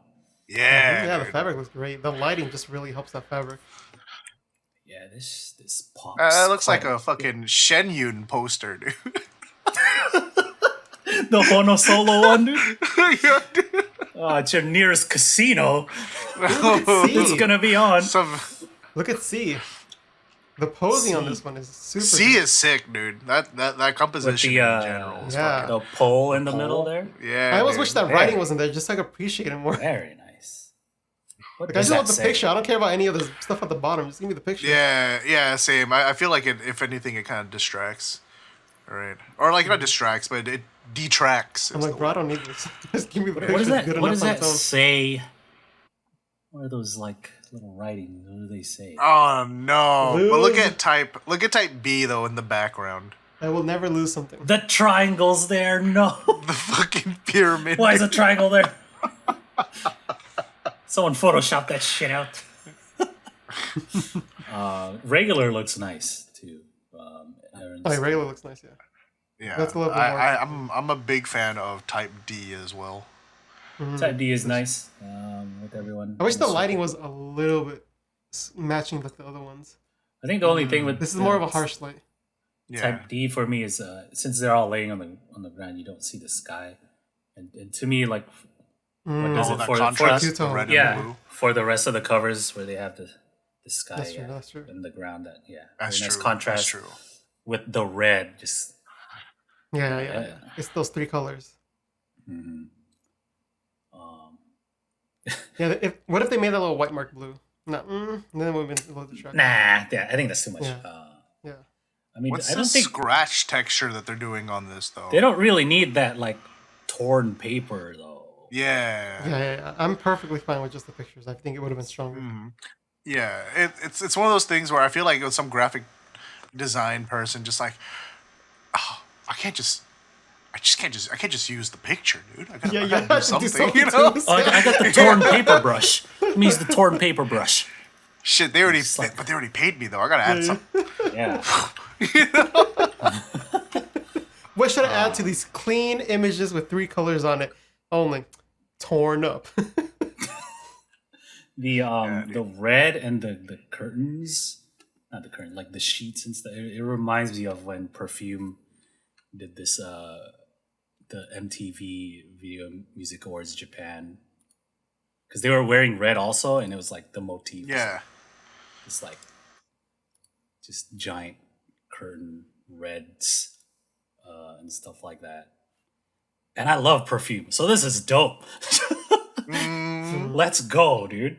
Yeah. Yeah, the dude. fabric looks great. The lighting just really helps that fabric. Yeah, this pops. It looks like quite a fucking Shenyun poster, dude. the Hono solo one, dude. Yeah, dude. It's your nearest casino. C. It's gonna be on. Look at C. The posing on this one is super C good. is sick, dude. That composition With the, in general. Is yeah. The pole in the middle there. Yeah. I always dude. wish that writing wasn't there just so I could appreciate it more. Very nice. What Like, I does just want that the say? picture. I don't care about any of the stuff at the bottom. Just give me the picture. Yeah, same. I feel like if anything, it kind of distracts. Right. Or like not distracts, but it detracts. I'm like, bro, I don't need this. Just give me the picture. What is that? Good What enough does on that its own. say? What are those like little writings? What do they say? Oh no! But look Lose. at type B though in the background. I will never lose something. The triangle's there. No. The fucking pyramid. Why is a triangle there? Someone photoshopped that shit out. Regular looks nice too. Aaron's- Oh, yeah, regular looks nice, yeah. Yeah, That's a little bit more. I'm a big fan of type D as well. Type D is nice with everyone. I wish the lighting was a little bit matching like the other ones. I think the only thing with This is more of a harsh light. Yeah. Type D for me is since they're all laying on the ground, you don't see the sky, and to me like what does Oh, it that for contrast, two-tone. the red and yeah blue. for the rest of the covers where they have the sky That's true, that's true. and the ground that That's very nice true. contrast That's true. with the red just Yeah. It's those 3 colors. Yeah, what if they made that little white mark blue? No, then it would have been a little distracting. nah yeah I think that's too much. Yeah. I Yeah. mean What's I the don't think scratch texture that they're doing on this though? they don't really need that like torn paper though. Yeah. Yeah. I'm perfectly fine with just the pictures. I think it would have been stronger. Yeah. It's one of those things where I feel like it was some graphic design person just like, oh, I can't just use the picture, dude. I gotta, Yeah, I you gotta have do to do something, you something know? too. Oh, I got the torn paper brush. Let me use the torn paper brush. Shit, they already paid me though. I gotta add something. Yeah. What should I add to these clean images with 3 colors on it only? Torn up. The red and the curtains. not the current, like the sheets and stuff. It reminds me of when Perfume did this, the MTV Video Music Awards Japan, because they were wearing red also, and it was like the motif. Yeah. It's like just giant curtain reds and stuff like that. And I love Perfume, so this is dope. Let's go, dude.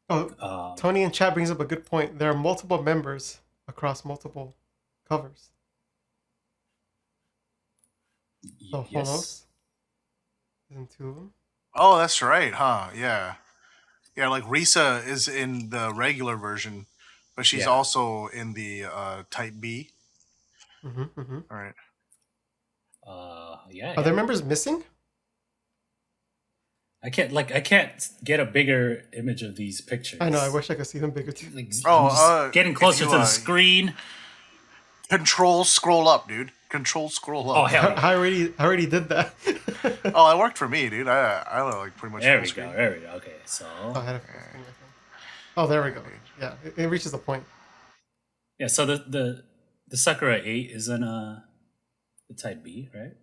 Oh, Tony in chat brings up a good point. There are multiple members across multiple covers. So Yes. Isn't two of them? Oh, that's right, huh? Yeah. Yeah, like Risa is in the regular version, but she's also in the Type B. All right. Yeah. Are there members missing? I can't get a bigger image of these pictures. I know. I wish I could see them bigger too. Like, getting closer to the screen. Control scroll up, dude. Control scroll up. Oh hell! I already did that. Oh, it worked for me, dude. I like pretty much. There we go. Okay, so. Oh, there we go. Yeah, it reaches a point. Yeah, so the Sakura 8 is in the Type B, right?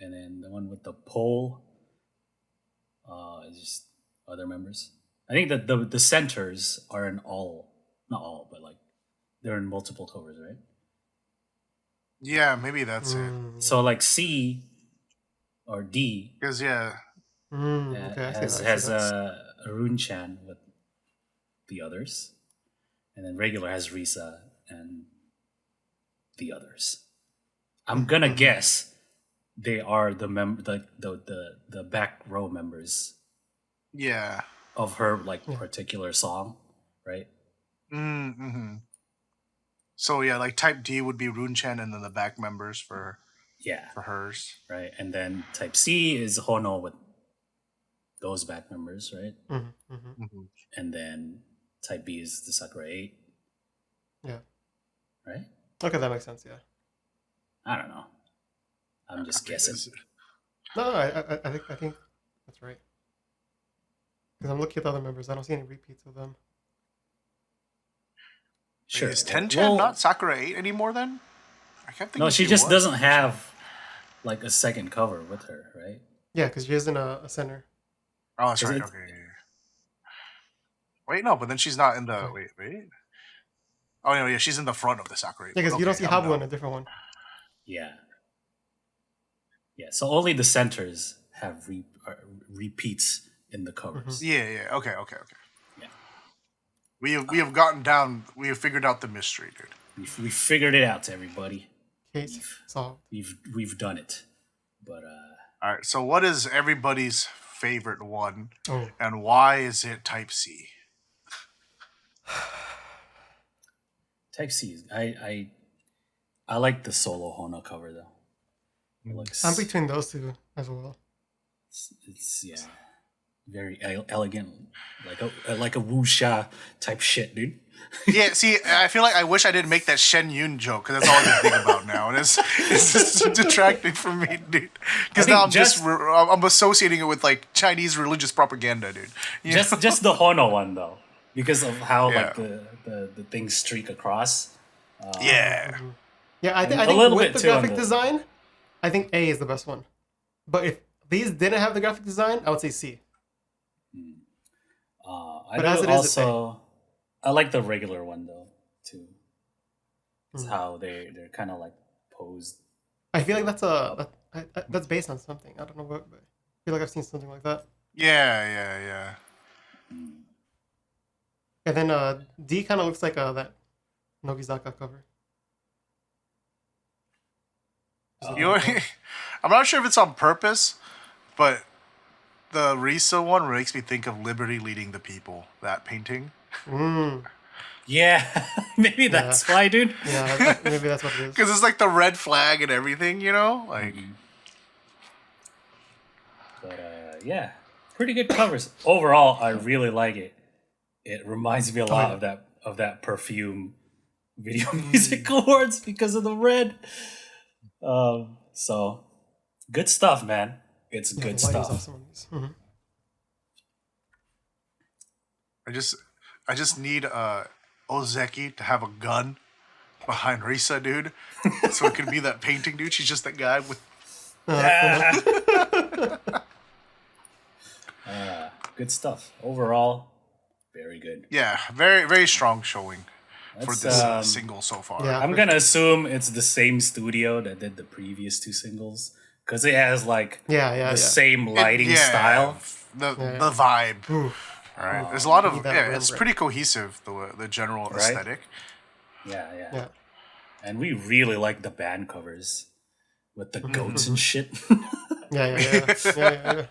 And then the one with the pole is just other members. I think that the centers are in not all, but like they're in multiple covers, right? Yeah, maybe that's it. So like C or D, because has Arun-chan with the others, and then regular has Risa and the others. I'm gonna guess they are the the back row members. Yeah. Of her particular song, right? So yeah, like Type D would be Run-chan, and then the back members for hers, right? And then Type C is Hono with those back members, right? And then Type B is the Sakura 8. Yeah. Right? Okay, that makes sense. Yeah. I don't know. I'm just guessing. No, I think that's right. Because I'm looking at the other members, I don't see any repeats of them. Sure. Is Ten-chan not Sakura 8 anymore then? I kept thinking. No, she just doesn't have like a second cover with her, right? Yeah, because she isn't a center. Oh, that's right. Okay. Wait, no, but then she's not in the. Wait. Oh, no, yeah, she's in the front of the Sakura 8. Yeah, because you don't see Habu in a different one. Yeah. Yeah, so only the centers have repeats in the covers. Yeah. Okay. Yeah. We have gotten down. We have figured out the mystery, dude. We figured it out, everybody. Case solved. We've done it. But all right. So, what is everybody's favorite one, and why is it Type C? Type C. I like the solo Hono cover though. I'm between those two as well. It's very elegant, like a wuxia type shit, dude. Yeah, see, I feel like I wish I didn't make that Shen Yun joke, because that's all I can think about now, and it's just detracting from me, dude. Because now I'm associating it with like Chinese religious propaganda, dude. Just the Hono one though, because of how like the things streak across. Yeah, I think with the graphic design, I think A is the best one. But if these didn't have the graphic design, I would say C. I like the regular one though too. It's how they're kind of like posed. I feel like that's based on something. I don't know what, but I feel like I've seen something like that. Yeah. And then D kind of looks like that Nogizaka cover. I'm not sure if it's on purpose, but the Risa one makes me think of Liberty Leading the People, that painting. Yeah, maybe that's why, dude. Yeah, maybe that's what it is. Because it's like the red flag and everything, you know? Like. But yeah, pretty good covers. Overall, I really like it. It reminds me a lot of that Perfume Video Music Awards because of the red. So good stuff, man. It's good stuff. Awesome. I just need Ozeki to have a gun behind Risa, dude, so it could be that painting dude. She's just that guy with. Good stuff. Overall, very good. Yeah, very very strong showing for That's, this single so far. Yeah. I'm gonna assume it's the same studio that did the previous two singles because it has like the same lighting style. The vibe. Oof. Right. There's a lot of that it's pretty cohesive the general aesthetic. Yeah. And we really like the band covers with the goats and shit. Yeah.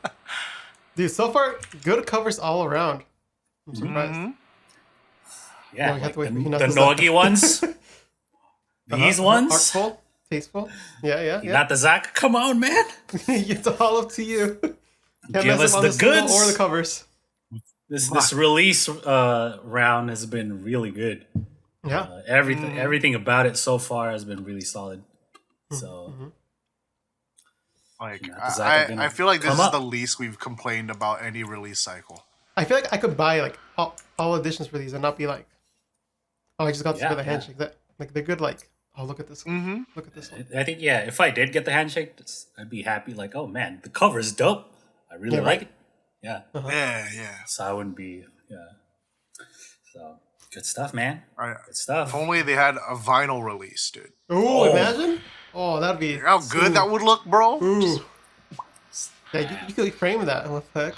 Dude, so far good covers all around. I'm surprised. Yeah, we have like to wait for the Nogi ones. These ones. Artful, tasteful. Yeah. Hinatazaka, come on, man. It's all up to you. Can't Give us on the single goods. or the covers. This release round has been really good. Yeah. Everything about it so far has been really solid. So, like I feel like this is the least we've complained about any release cycle. I feel like I could buy like all editions for these and not be like, oh, I just got this for the handshake. That like they're good. Like, oh, look at this one. Look at this one. I think if I did get the handshake, I'd be happy. Like, oh man, the cover is dope. I really like it. Yeah. Yeah. So I wouldn't be. So good stuff, man. Good stuff. If only they had a vinyl release, dude. Ooh, imagine. Oh, that'd be. How good that would look, bro. Ooh. Yeah, you could frame that. What the heck?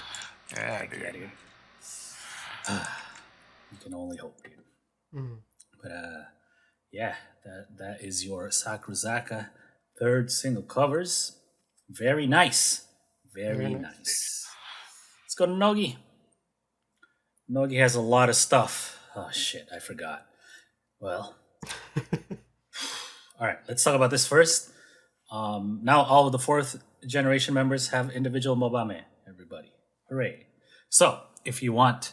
Yeah, dude. You can only hope, dude. But that is your Sakurazaka third single covers. Very nice. Very nice. Let's go to Nogi. Nogi has a lot of stuff. Oh shit, I forgot. Well. All right, let's talk about this first. Now all of the fourth generation members have individual mobame, everybody. Hooray. So, if you want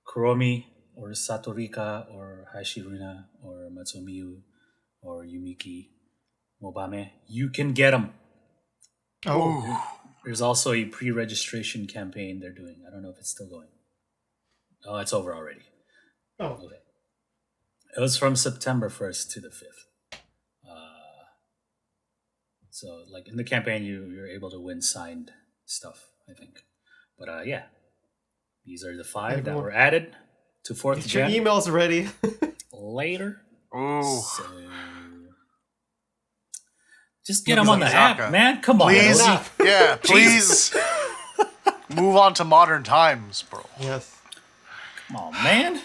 Kuromi or Satorika or Hashiruna or Matsumiyu or Yumiki mobame, you can get them. Oh. There's also a pre-registration campaign they're doing. I don't know if it's still going. Oh, it's over already. Oh. Okay. It was from September 1st to the 5th. So, like, in the campaign, you're able to win signed stuff, I think. But, these are the 5 that were added to 4th gen. Your email's ready. Later. Oh. So, just get them on the app, man. Come on. Please. Yeah, please. Move on to modern times, bro. Yes. Come on, man.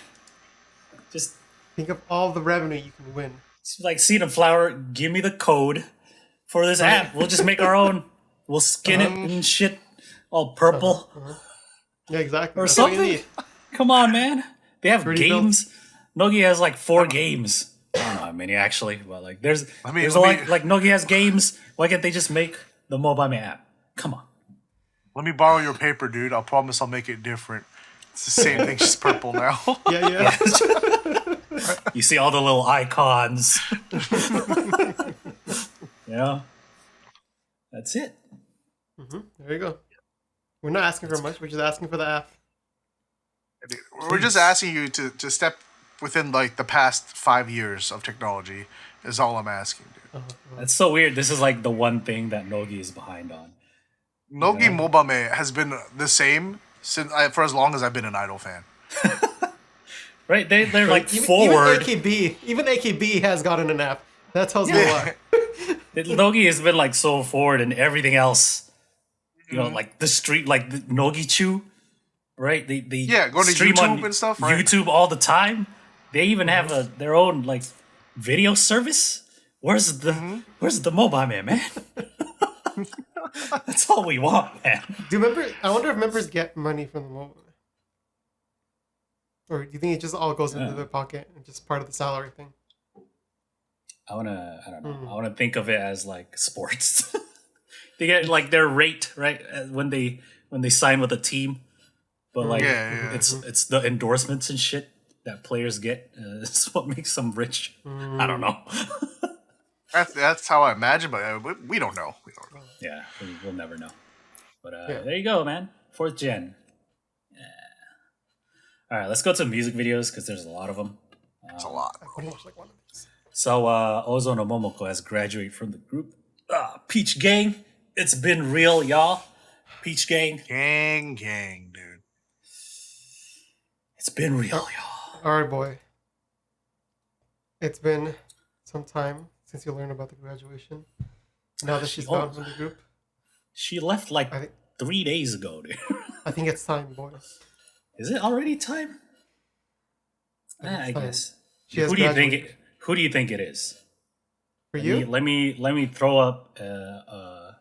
Just think of all the revenue you can win. It's like Seed and Flower, give me the code for this app. We'll just make our own. We'll skin it and shit all purple. Yeah, exactly. Or something. Come on, man. They have games. Nogi has like 4 games. I don't know how many actually, but like there's a lot. Like Nogi has games. Why can't they just make the mobame app? Come on. Let me borrow your paper, dude. I promise I'll make it different. It's the same thing, just purple now. Yeah. You see all the little icons. That's it. There you go. We're not asking for much. We're just asking for the app. We're just asking you to step within like the past 5 years of technology. Is all I'm asking, dude. That's so weird. This is like the one thing that Nogi is behind on. Nogi Mobame has been the same for as long as I've been an Idol fan. Right? They're like forward. Even AKB has gotten an app. That tells me a lot. Nogi has been like so forward in everything else. You know, like the street, like the Nogichuu, right? They going to stream YouTube on and stuff, right? YouTube all the time. They even have their own like video service. Where's the mobile man? That's all we want, man. I wonder if members get money from the mobile. Or do you think it just all goes into their pocket and just part of the salary thing? I don't know. I wanna think of it as like sports. They get like their rate, right? When they sign with a team. But like it's the endorsements and shit that players get. It's what makes them rich. I don't know. That's how I imagine, but we don't know. Yeah, we'll never know. But there you go, man. 4th gen. Yeah. All right, let's go to music videos because there's a lot of them. It's a lot. I pretty much like one of these. So Ozo no Momoko has graduated from the group. Peach Gang, it's been real, y'all. Peach Gang. Gang, dude. It's been real, y'all. All right, boy. It's been some time since you learned about the graduation. Now that she's gone from the group. She left like 3 days ago, dude. I think it's time, boy. Is it already time? I guess. Who do you think it is? For you? Let me throw up a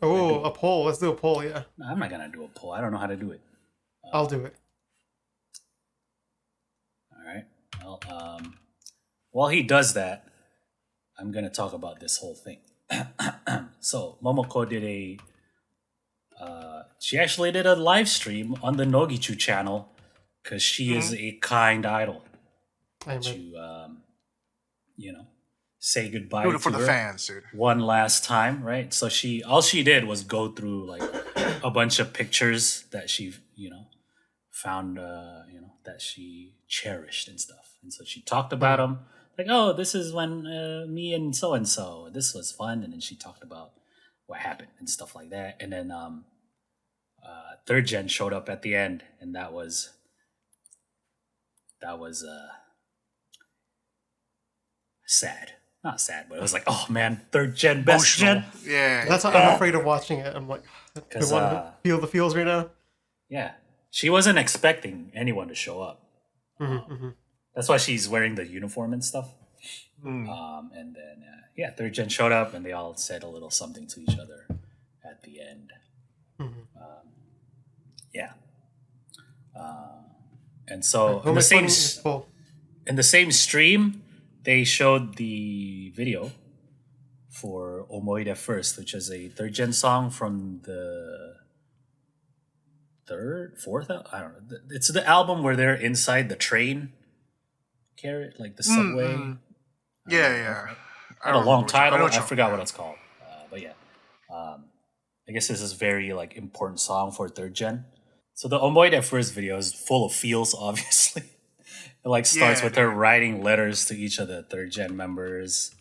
poll. Let's do a poll, yeah. No, I'm not gonna do a poll. I don't know how to do it. I'll do it. All right. Well, while he does that, I'm gonna talk about this whole thing. So Momoko did she actually did a live stream on the Nogizaka channel because she is a kind idol. To say goodbye do it for to the her fans, dude. One last time, right? So all she did was go through like a bunch of pictures that she found that she cherished and stuff, and so she talked about them. Like, oh, this is when me and so, this was fun. And then she talked about what happened and stuff like that. And then third gen showed up at the end, and that was sad. Not sad, but it was like, oh man, third gen, best gen. Yeah. That's why I'm afraid of watching it. I'm like, I want to feel the feels right now. Yeah. She wasn't expecting anyone to show up. That's why she's wearing the uniform and stuff. And then, third gen showed up and they all said a little something to each other at the end. And so in the same stream, they showed the video for Omoide First, which is a third gen song from the fourth, I don't know. It's the album where they're inside the train carrot, like the subway. Yeah. I had a long title. I forgot what it's called. But yeah. I guess this is very like important song for third gen. So the Omoide First video is full of feels, obviously. It like starts with her writing letters to each of the third gen members.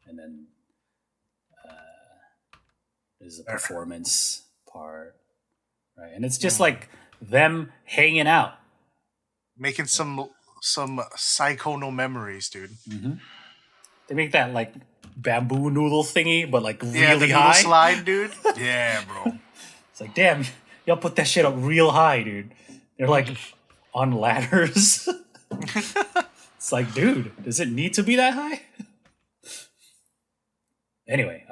And then there's a performance part. Right. And it's just like them hanging out. Making some psycho memories, dude. They make that like bamboo noodle thingy, but like really the high. Slide, dude. Yeah, bro. It's like, damn, y'all put that shit up real high, dude. They're like on ladders. It's like, dude, does it need to be that high? Anyway,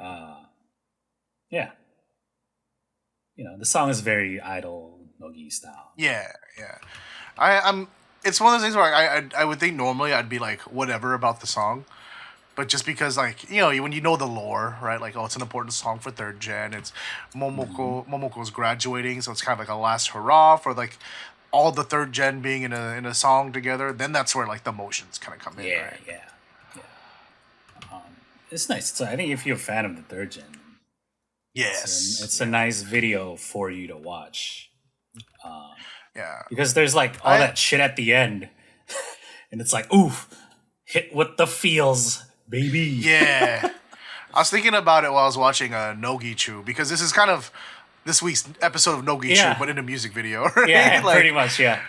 the song is very idol Nogi style. Yeah. I'm. It's one of those things where I would think normally I'd be like whatever about the song, but just because like when you know the lore, right? Like, oh, it's an important song for third gen. It's Momoko's graduating, so it's kind of like a last hurrah for like all the third gen being in a song together. Then that's where like the emotions kind of come in. Right? Yeah. It's nice. So I think if you're a fan of the third gen, it's a nice video for you to watch. Because there's like all that shit at the end, and it's like, oof, hit with the feels, baby. Yeah. I was thinking about it while I was watching Nogizaka, because this is kind of this week's episode of Nogizaka, but in a music video. Right? Yeah, like, pretty much, yeah.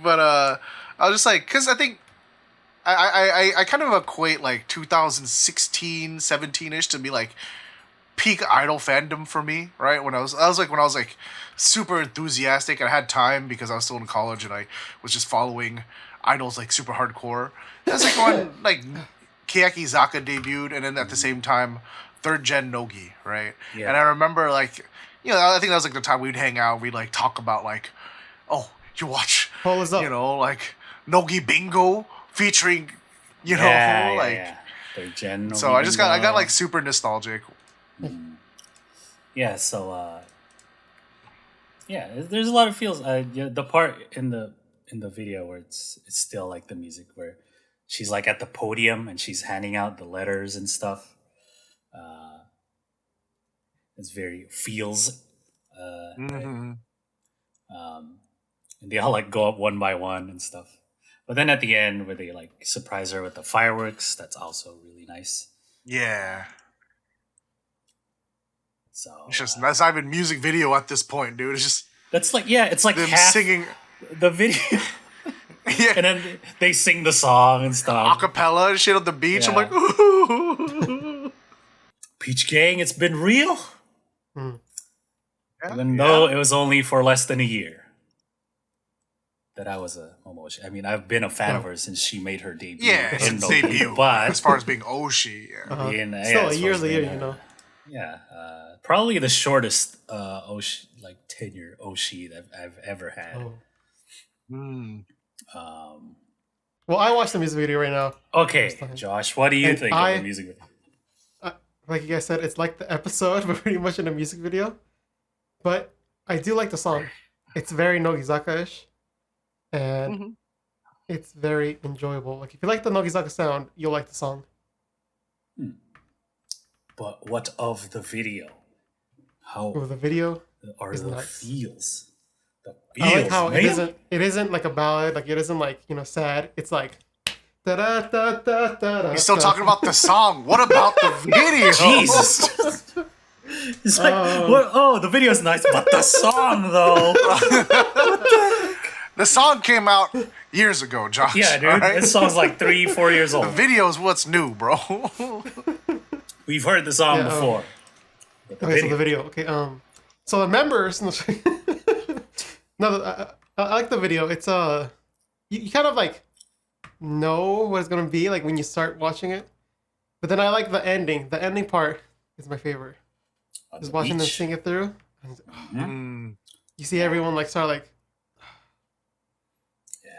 But I was just like, because I think I kind of equate like 2016, 17-ish to be like peak idol fandom for me, right? When I was like super enthusiastic and I had time because I was still in college and I was just following idols like super hardcore. That's like when like Koukousei debuted, and then at the same time third gen Nogi, right? Yeah. And I remember like I think that was like the time we'd hang out, we'd like talk about like, oh, you watch like Nogi Bingo featuring third gen Nogi so I got like super nostalgic. Yeah, so there's a lot of feels. The part in the video where it's still like the music where she's like at the podium and she's handing out the letters and stuff. It's very feels. Right? And they all like go up one by one and stuff. But then at the end, where they like surprise her with the fireworks, that's also really nice. Yeah. So It's just that's not even music video at this point, dude. It's just that's like it's like them half singing the video. Yeah. And then they sing the song and stuff. Acapella and shit on the beach. Yeah. I'm like, ooh. Peach Gang, it's been real. Yeah, Even though it was only for less than a year that I was a Momoshi. I mean, I've been a fan of her since she made her debut. Yeah, since Nogi, debut. But As far as being Oshi, yeah. Still, a year's a year, you know. Yeah, probably the shortest Oshi, like tenure Oshi that I've ever had. Well, I watched the music video right now. Okay, Josh, what do you think of the music video? Like you guys said, it's like the episode, but pretty much in a music video. But I do like the song. It's very Nogizaka-ish. And it's very enjoyable. Like if you like the Nogizaka sound, you'll like the song. But what of the video? How the video are is the nice. feels? The I like how man. it isn't like a ballad, like it isn't like, sad. It's like da-da-da-da-da-da. He's still talking about the song. What about the video? Jesus. It's like, the video's nice, but the song though. The song came out years ago, Josh. Yeah, dude. Right? This song's like 3-4 years old. The video's what's new, bro. We've heard the song before. Okay, so the video. Okay, so the members. No, I like the video. It's you kind of like know what it's gonna be like when you start watching it, but then I like the ending. The ending part is my favorite. Just watching them sing it through. You see everyone like start like.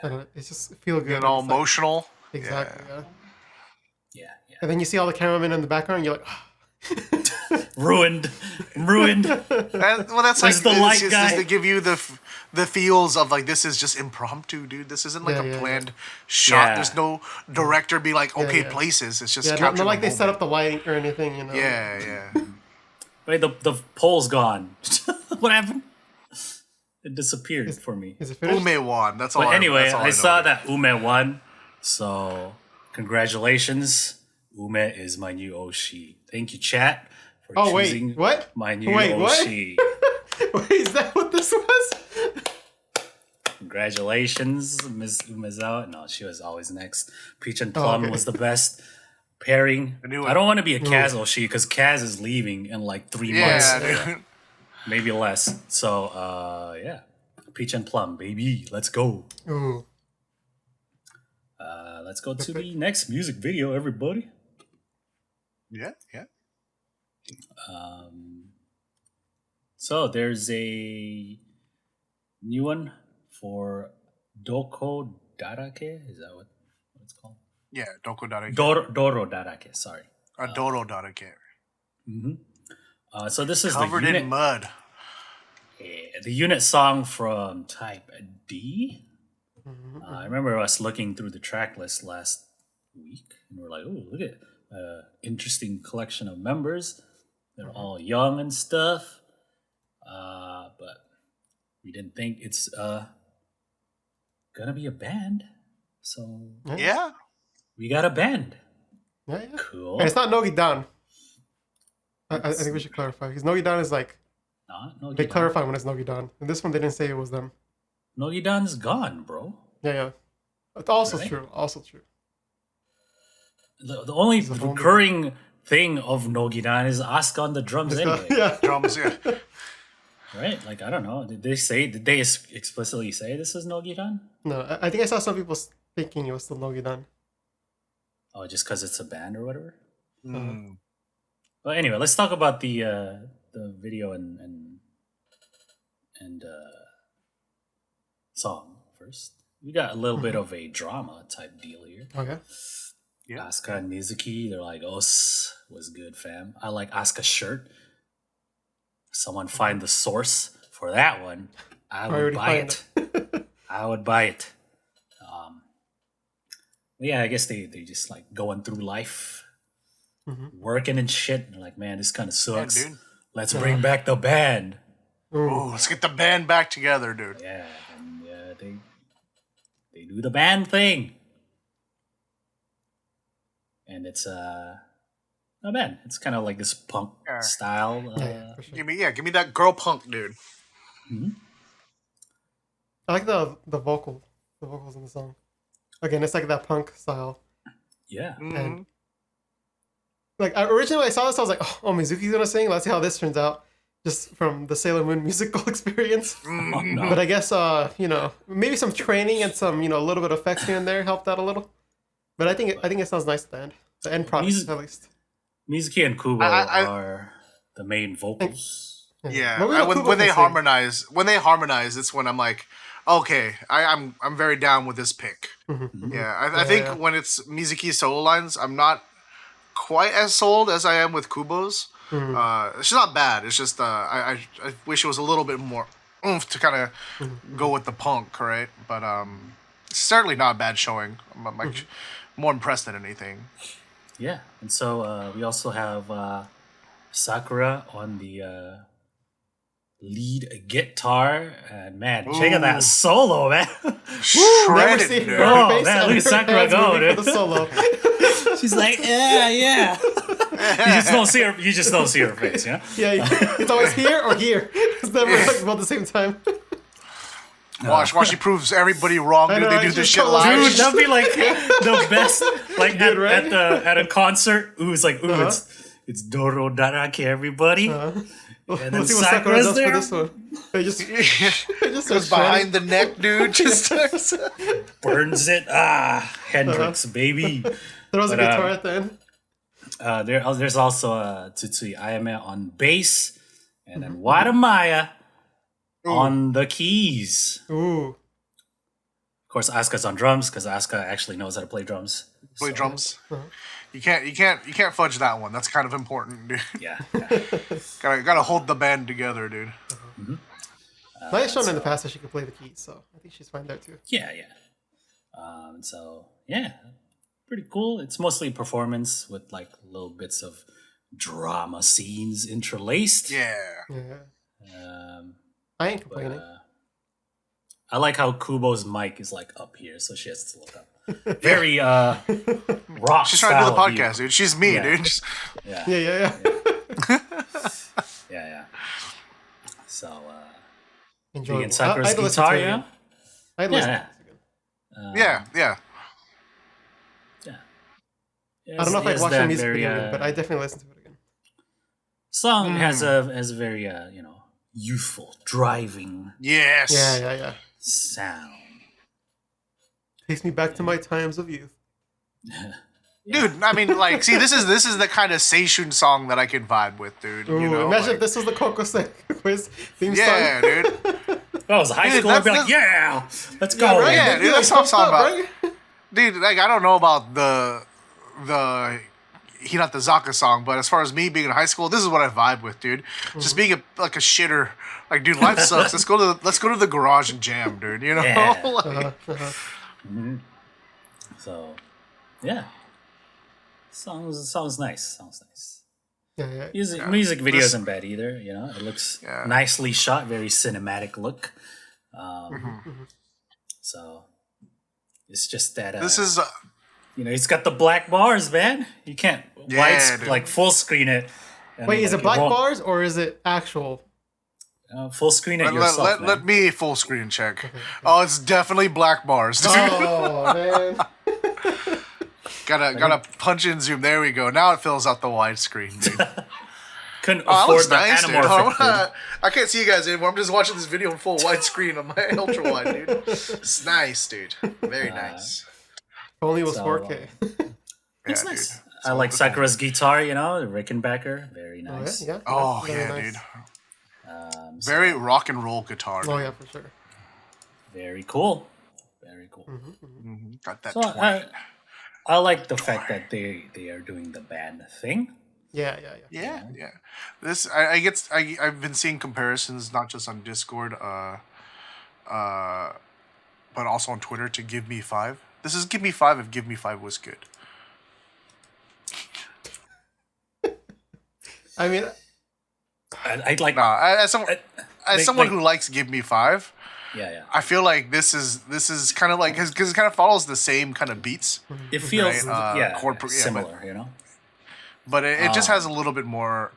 I don't know, it's just feel good. Getting all emotional. Like, exactly. Yeah. And then you see all the cameramen in the background. And you're like, ruined. That's like the light guy. to give you the feels of like this is just impromptu, dude. This isn't like a planned shot. Yeah. There's no director be like places. It's just not like they set up the lighting or anything, you know. Yeah. Wait, the pole's gone. What happened? It disappeared for me. Is it finished? Ume won. That's all. But anyway, that's all I know. saw that Ume won. So congratulations. Ume is my new Oshi. Thank you, chat, for choosing what? my new Oshi. Wait, is that what this was? Congratulations, Ms. Umezawa. No, she was always next. Peach and Plum was the best pairing. I don't want to be a Kaz Oshi because Kaz is leaving in like 3 months. Dude. Maybe less. So, Peach and Plum, baby. Let's go. Ooh. Let's go to the next music video, everybody. Yeah. So, there's a new one for Doko Darake. Is that what it's called? Yeah, Doko Darake. Doro Darake, sorry. Doro Darake. So this is covered the unit, in mud. The unit song from Type D. I remember us looking through the track list last week, and we're like, "Oh, look at interesting collection of members. They're all young and stuff." But we didn't think it's gonna be a band, so Yeah, we got a band. Yeah. Cool. And it's not Nogi-dan. I think we should clarify because Nogi-dan is like they clarify when it's Nogi-dan, and this one they didn't say it was them. Nogi-dan's gone, bro. Yeah. It's also Right? true. Also true. The only recurring thing of Nogi-dan is Asuka on the drums anyway. Yeah. drums. Yeah, Right? Like, I don't know. Did they explicitly say this is Nogi-dan? No, I think I saw some people thinking it was still Nogi-dan. Oh, just because it's a band or whatever? But anyway, let's talk about the video and song first. We got a little bit of a drama type deal here. Okay. Yeah. Asuka and Mizuki, they're like, "Os was good, fam." I like Asuka's shirt. Someone find the source for that one. I would buy it. I would buy it. Yeah, I guess they just like going through life, working and shit. And they're like, man, this kind of sucks. dude. Let's bring back the band. Oh, let's get the band back together, dude. Yeah, and they do the band thing, and it's not bad. It's kind of like this punk style. For sure. Give me that girl punk, dude. Mm-hmm. I like the vocals in the song. Again, it's like that punk style. Yeah. And like originally when I saw this, I was like, oh, Mizuki's gonna sing. Let's see how this turns out. Just from the Sailor Moon musical experience. Oh, no. But I guess maybe some training and some a little bit of effects here and there helped out a little. But I think it sounds nice at the end. The end product at least. Mizuki and Kubo are the main vocals. Yeah, when they harmonize, it's when I'm like, okay, I'm very down with this pick. Mm-hmm. Yeah, I think when it's Mizuki's solo lines, I'm not quite as sold as I am with Kubo's. Mm-hmm. It's not bad. It's just I wish it was a little bit more oomph to kind of go with the punk, right? But it's certainly not a bad showing. I'm like more impressed than anything. Yeah, and so we also have Sakura on the lead guitar, and man, check out that solo, man! Shredded, dude. Oh man, look at Sakura go, dude. For the solo. She's like, yeah. You just don't see her face, you know? Yeah, it's always here or here. It's never like both at the same time. Watch she proves everybody wrong, dude. They do this shit live. Dude, that'd be like the best. Like Dude, right? at a concert, it's like, it's Doro darake, everybody. And then Let's see what Sakura Sakura's does there. for this one. They just Goes behind the neck, dude. Just Burns it. Hendrix, baby. throws a guitar at the end. There's also Tousouchuu Ayame on bass, and then Watanabe on the keys. Ooh. Of course, Asuka's on drums because Asuka actually knows how to play drums. Play drums. You can't fudge that one. That's kind of important, dude. Yeah. gotta hold the band together, dude. I've shown in the past that she could play the keys, so I think she's fine there too. Yeah. Pretty cool. It's mostly performance with like little bits of drama scenes interlaced. Yeah. I ain't complaining. I like how Kubo's mic is like up here, so she has to look up. Very rock. She's trying to do the view. podcast, dude. She's me, dude. Just... Yeah. Yeah. So Enjoyable. and Sakura's I'd listen to guitar, it yeah. again. I'd listen to it again. Yeah. I don't know if I'd watch the music video again, but I definitely listen to it again. Song has a very youthful, driving Yes. Yeah. sound. Takes me back to my times of youth. Dude, I mean, like, see, this is the kind of seishun song that I can vibe with, dude. Ooh, you know, imagine like, if this was the Koukousei Quiz theme song. yeah, dude. If I was high school, I'd be like, yeah, let's go. Yeah, right? Yeah, They'd be dude, that's what I'm talking about. right? Dude, like, I don't know about the Hinatazaka song, but as far as me being in high school, this is what I vibe with, dude. Just being a shitter. Like, dude, life sucks. Let's go to the garage and jam, dude. You know? Yeah. Like, So, yeah. Sounds nice. Yeah. Music video isn't bad either. You know, it looks nicely shot, very cinematic look. So it's just that this is it's got the black bars, man. You can't full screen it. And, Wait, is it black won't- bars or is it actual? Full screen it yourself. let me full screen check. Oh, it's definitely black bars, dude. Oh man. Gotta punch in zoom. There we go. Now it fills out the widescreen, dude. Couldn't Oh, that afford looks the nice, dude. anamorphic. I can't see you guys anymore. I'm just watching this video in full widescreen on my ultra wide, dude. It's nice, dude. Very nice. If only it was So, 4K. It's Yeah, nice. dude. I like Sakura's guitar, Rickenbacker. Very nice. Yeah. Oh Very yeah, nice. dude. Very rock and roll guitar. Oh Dude. yeah, for sure. Very cool. Got that So twang. I like the fact that they are doing the band thing. Yeah. Yeah. This I've been seeing comparisons not just on Discord, but also on Twitter to Give Me 5. This is Give Me 5 if Give Me 5 was good. I mean, I like. Nah, as someone who likes Give Me Five, yeah. I feel like this is kind of like because it kind of follows the same kind of beats. It feels similar, you know. But it just has a little bit more,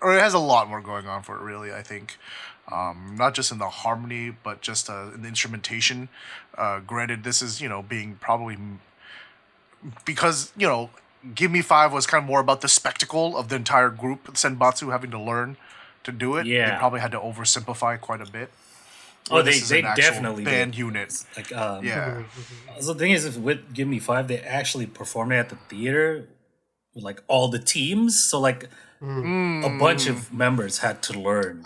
or it has a lot more going on for it. Really, I think, not just in the harmony, but just in the instrumentation. Granted, this is being probably because Give Me Five was kind of more about the spectacle of the entire group, Senbatsu having to learn to do it. Yeah. They probably had to oversimplify quite a bit. Oh, they definitely band did. unit. Like Yeah. So the thing is, with Give Me Five, they actually performed it at the theater with like all the teams. So like a bunch of members had to learn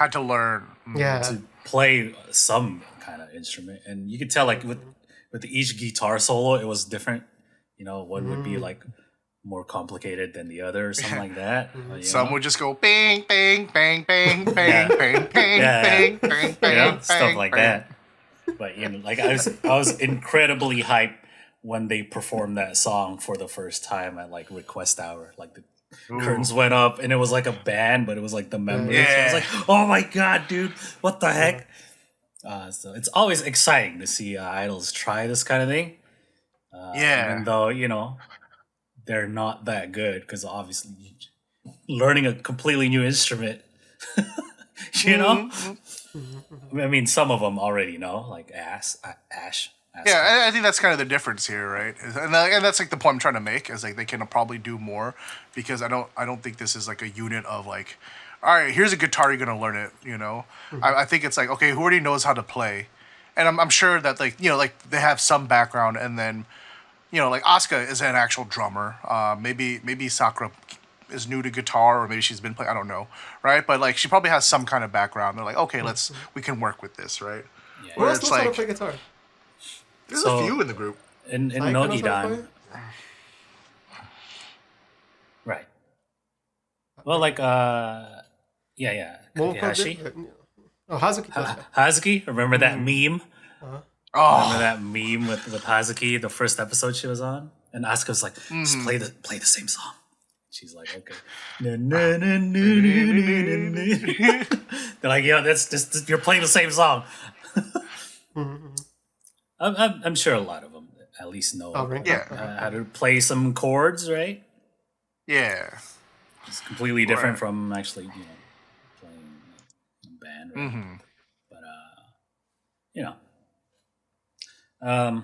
Yeah. to play some kind of instrument, and you could tell like with each guitar solo, it was different. One would be like more complicated than the other, or something like that. Some would just go bang, bang, bang, bang, bang, bang, bang, bang, bang, bang, stuff like that. But like I was incredibly hyped when they performed that song for the first time at like request hour. Like the curtains went up and it was like a band, but it was like the members. Yeah. I was like, oh my god, dude, what the heck? So it's always exciting to see idols try this kind of thing. Even though they're not that good, because obviously learning a completely new instrument, I mean, some of them already know, like Ash. Yeah, I think that's kind of the difference here, right? And that's like the point I'm trying to make is like they can probably do more because I don't think this is like a unit of like, all right, here's a guitar, you're gonna learn it. I think it's like, okay, who already knows how to play, and I'm sure that like like they have some background, and then like Asuka is an actual drummer. Maybe Sakura is new to guitar, or maybe she's been playing. I don't know, right? But like she probably has some kind of background. They're like, okay, we can work with this, right? Yeah. Who else knows how to play guitar? There's a few in the group. In Nogidan. Right. Well, like Kagehashi. Oh, Hazuki. Hazuki, remember that meme? Oh. Remember that meme with Hazuki, the first episode she was on? And Asuka's like, just play the same song. She's like, okay. They're like, yo, that's just you're playing the same song. I'm sure a lot of them at least know how to play some chords, right? Yeah. It's completely different from actually, playing in a band, right? Mm-hmm. But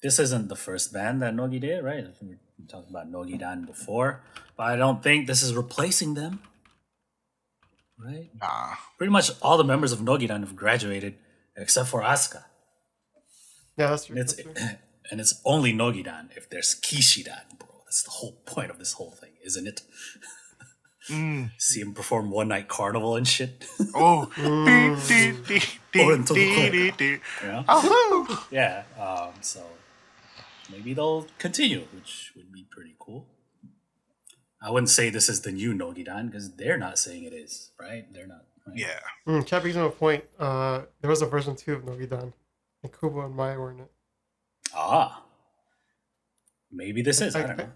this isn't the first band that Nogi did, right? We talked about Nogidan before, but I don't think this is replacing them, right? Nah. Pretty much all the members of Nogidan have graduated except for Asuka. Yeah, that's true. And it's only Nogidan if there's Kishidan, bro. That's the whole point of this whole thing, isn't it? See him perform One Night Carnival and shit. Oh. Yeah. So maybe they'll continue, which would be pretty cool. I wouldn't say this is the new Nogidan because they're not saying it is, right? They're not. Right? Yeah. Chad brings up a point. There was a version 2 of Nogidan, and Kubo and Maya were in it. Maybe this is. I don't know.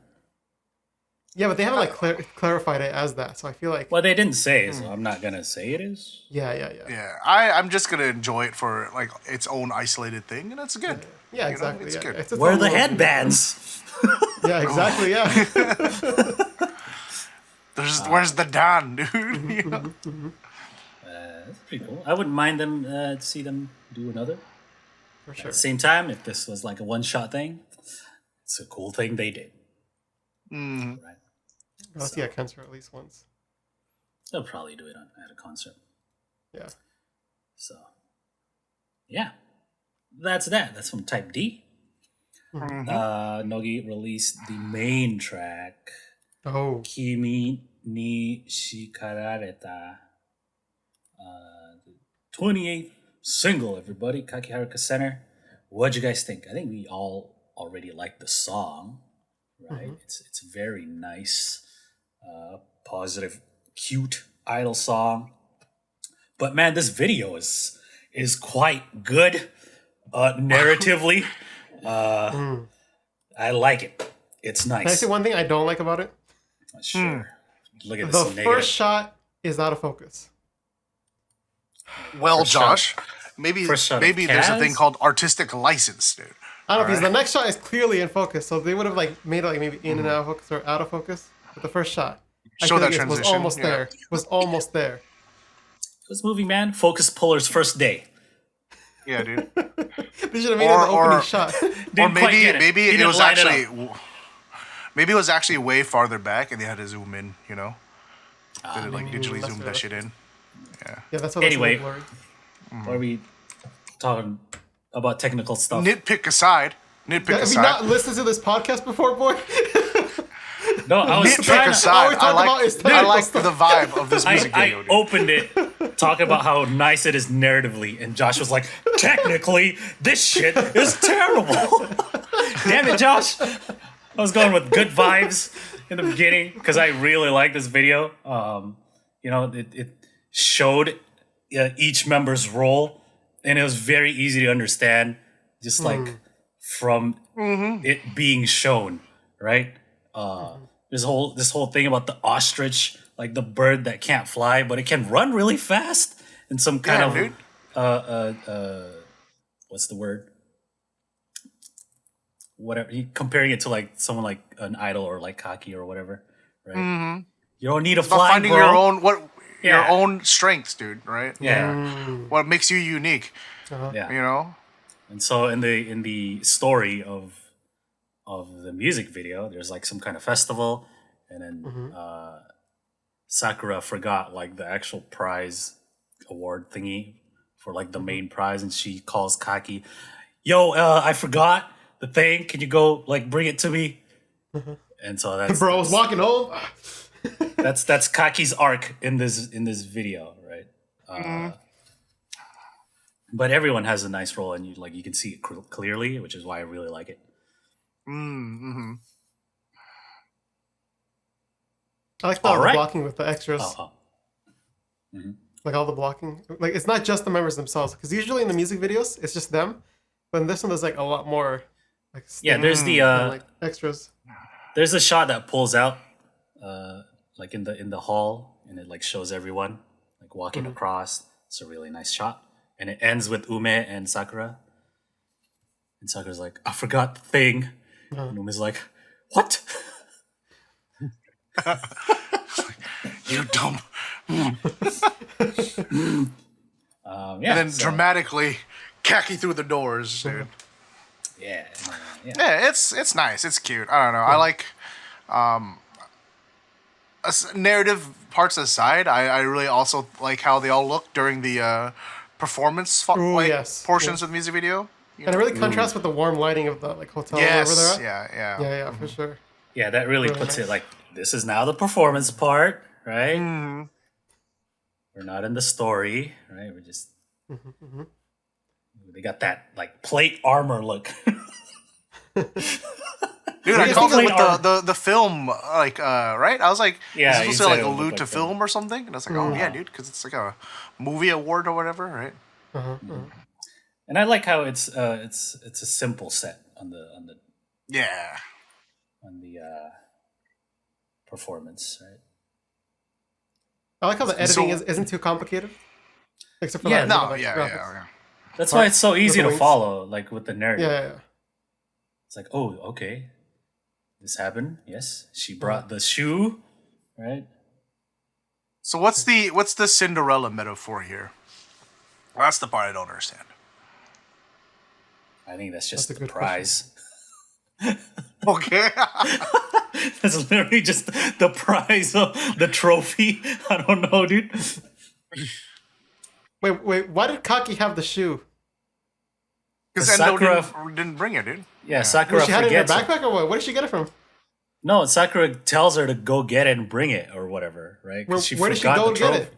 Yeah, but they haven't like clarified it as that, so I feel like. Well, they didn't say, so I'm not gonna say it is. Yeah. I'm just gonna enjoy it for like its own isolated thing, and it's good. Yeah, exactly. It's good. Where are the headbands? Yeah, exactly. Yeah. Where's the Dan, dude? That's pretty cool. I wouldn't mind them to see them do another. For sure. At the same time, if this was like a one-shot thing, it's a cool thing they did. Right. I'll see a concert at least once. They'll probably do it at a concert. Yeah. So, yeah. That's that. That's from Type D. Nogi released the main track. Oh. Kimi ni Shikarareta. The 28th single, everybody. Kakiharuka Center. What'd you guys think? I think we all already liked the song, right? It's a very nice, positive, cute idol song. But man, this video is quite good narratively. I like it. It's nice. Can I say one thing I don't like about it? Sure. Look at The this first shot is out of focus. Well, First shot. Josh, maybe First shot of there's a thing Kaz? called artistic license, dude. I don't know because the next shot is clearly in focus, so they would have like made it like maybe in and out of focus or out of focus. But the first shot, I Show feel that like it was transition, almost yeah. there. Was almost there. This movie, man, Focus Puller's first day. Yeah, dude. They should have made it the opening shot. Or Didn't quite get it. maybe He it didn't was line it actually maybe it was actually way farther back, and they had to zoom in. You know, they had to like digitally that's zoom that real. shit in. Yeah, that's what. Anyway. Blurry. Why are we talking about technical stuff? Nitpick aside. Have you not listened to this podcast before, boy? No, I was Nitpick trying to... aside, talk about is I like technical the vibe of this music I video, dude. opened it talking about how nice it is narratively, and Josh was like, technically, this shit is terrible. Damn it, Josh. I was going with good vibes in the beginning because I really like this video. You know, it showed each member's role, and it was very easy to understand, just like from it being shown, right? This whole thing about the ostrich, like the bird that can't fly, but it can run really fast, and some kind of what's the word? Whatever. Comparing it to like someone like an idol or like Kaki or whatever, right? You don't need to fly, Finding bro. your own your own strengths, dude. Right? Yeah. What makes you unique? Yeah. You know. And so in the story of the music video, there's like some kind of festival, and then Sakura forgot like the actual prize award thingy for like the main prize, and she calls Kaki, "Yo, I forgot the thing. Can you go like bring it to me?" And so that's Bro, I was walking home. that's Kaki's arc in this video, right? But everyone has a nice role, and you can see it clearly, which is why I really like it. I like the blocking with the extras. Like all the blocking. Like it's not just the members themselves, because usually in the music videos it's just them, but in this one there's like a lot more. Like there's the like extras. There's a shot that pulls out, like in the hall, and it like shows everyone like walking across. It's a really nice shot. And it ends with Ume and Sakura. And Sakura's like, "I forgot the thing." And Ume's like, "What?" You dumb. And then dramatically, Kaki through the doors, dude. Yeah, it's nice. It's cute. I don't know. I like narrative parts aside. I really also like how they all look during the performance portions of the music video. And it really contrasts with the warm lighting of the like hotel wherever they're at. Yeah, for sure. Yeah, that really puts nice. it like, this is now the performance part, right? We're not in the story, right? We're just they got that like plate armor look. Dude, I called it with the film, like, right? I was like, is this supposed to like allude to film or something? And I was like, oh yeah, dude, because it's like a movie award or whatever, right? And I like how it's a simple set on the performance, right? I like how the editing isn't too complicated, except for graphics. That's why it's so easy to follow, like with the narrative. Yeah. It's like, oh, okay, this happened. Yes, she brought the shoe, right? So what's the Cinderella metaphor here? Well, that's the part I don't understand. I think that's just the prize. Okay. That's literally just the prize of the trophy. I don't know, dude. Wait. Why did Kaki have the shoe? Because Sakura didn't bring it, dude. Yeah, Sakura she had it in her forgets backpack or what? Where did she get it from? No, Sakura tells her to go get it and bring it or whatever, right? Where did she go get it?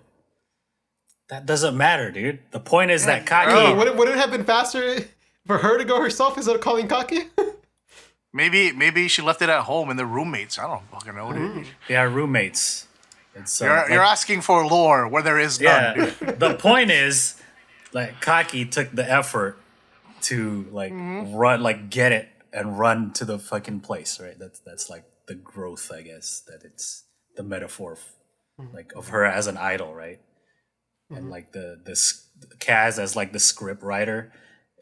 That doesn't matter, dude. The point is that Kaki... Would it have been faster for her to go herself instead of calling Kaki? Maybe she left it at home and they're roommates. I don't fucking know, dude. They are roommates. You're asking for lore where there is none. Yeah. The point is, like, Kaki took the effort to like run, like get it and run to the fucking place, right? That's like the growth, I guess. That it's the metaphor, like of her as an idol, right? and like the Kaz as like the script writer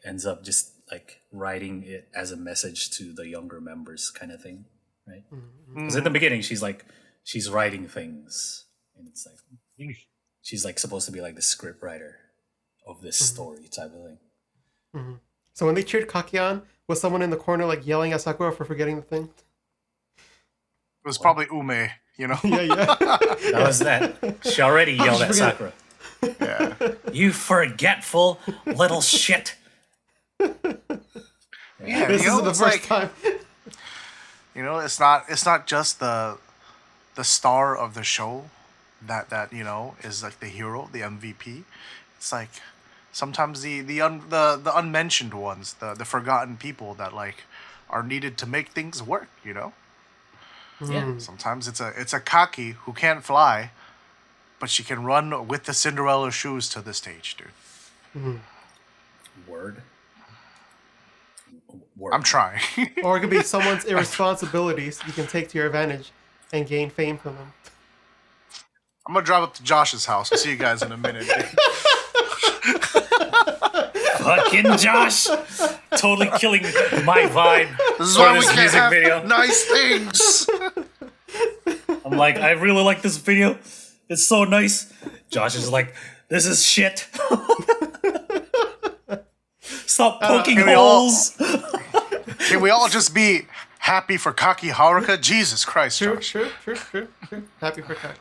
ends up just like writing it as a message to the younger members, kind of thing, right? Because in the beginning, she's writing things, and it's like she's like supposed to be like the script writer of this story type of thing. So when they cheered Kaki on, was someone in the corner like yelling at Sakura for forgetting the thing? It was probably Ume, you know? Yeah. That was that. She already yelled at Sakura. Yeah. You forgetful little shit. Yeah, This is the first time. You know, it's not just the star of the show that you know is like the hero, the MVP. It's like sometimes the unmentioned ones, the forgotten people that like are needed to make things work, you know? Yeah. Sometimes it's a Kaki who can't fly, but she can run with the Cinderella shoes to the stage, dude. Word. I'm trying. Or it could be someone's irresponsibilities you can take to your advantage and gain fame from them. I'm gonna drive up to Josh's house. I'll see you guys in a minute. Fucking Josh, totally killing my vibe. This is for why we this can't music have video. nice things. I'm like, I really like this video. It's so nice. Josh is like, this is shit. Stop poking holes. Can we all just be happy for Kaki Haruka? Jesus Christ, True. Josh. Happy for Kaki.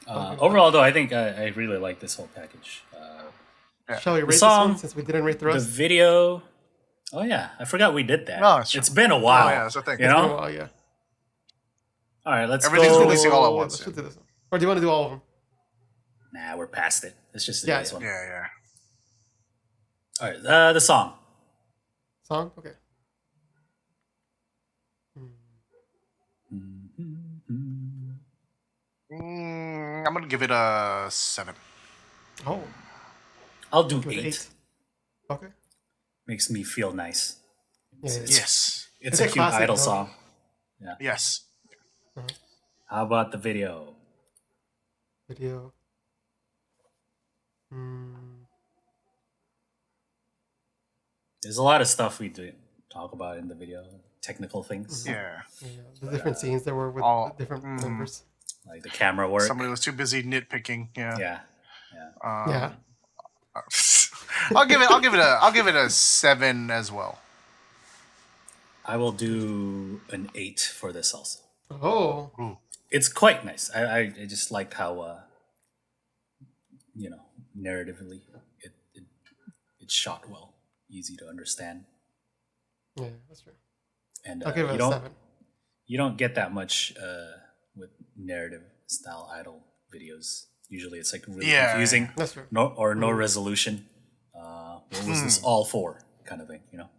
Overall, though, I think I really like this whole package. Shall we rate this song- one since we didn't rate the The rest? video. Oh yeah, I forgot we did that. No, it's true. It's been a while. Oh, yeah, that's the thing. You It's been a know. while, yeah. All right, let's Everything's go. releasing all at Yeah, once. let's do this one. Or do you want to do all of them? Nah, we're past it. Let's just do Yeah, this one. Yeah. All right, the song. Song? Okay. I'm gonna give it a 7. Oh, I'll do with 8. Okay. Makes me feel nice. Yeah. Yes. It's It's a a cute classic, idol though. song. Yes. How about the video? Video. There's a lot of stuff we didn't talk about in the video. Technical things. Yeah. Yeah, the different scenes there were with all- the different members. Like the camera work. Somebody was too busy nitpicking. Yeah. Yeah. Yeah. I'll give it a 7 as well. I will do an 8 for this also. Oh. Ooh. It's quite nice. I just liked how narratively it's shot well, easy to understand, Yeah, that's true. and I'll give it a 7. you don't get that much with narrative style idol videos. Usually, it's like really confusing, That's true. no resolution. What was this all for? Kind of thing, you know.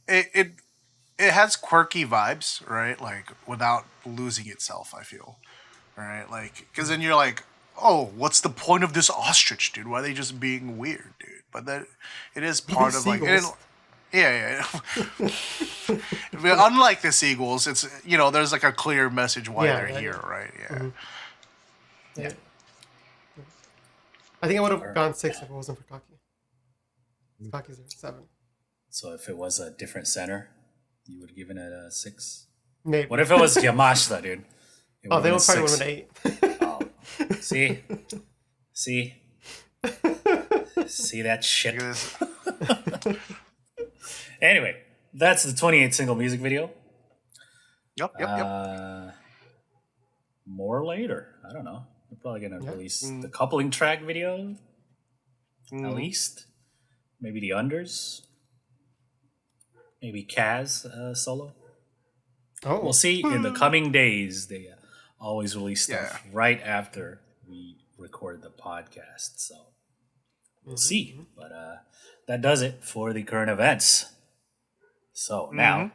It has quirky vibes, right? Like without losing itself, I feel, right? Like because then you're like, oh, what's the point of this ostrich, dude? Why are they just being weird, dude? But that it is part of like, yeah. But unlike the seagulls, it's there's like a clear message why they're here, right? Yeah. Yeah. I think I would have gone 6 if it wasn't for Kaki. Kaki's at 7. So if it was a different center, you would have given it a 6. Maybe. What if it was Yamashita, dude? Oh, they would probably would have been 8. See that shit. Because- Anyway, that's the 28 single music video. Yep. More later. I don't know. We're probably gonna release the coupling track video. At least. Maybe the unders. Maybe Kaz solo. Oh. We'll see in the coming days. They always release stuff right after we record the podcast. So we'll see. But that does it for the current events. So now,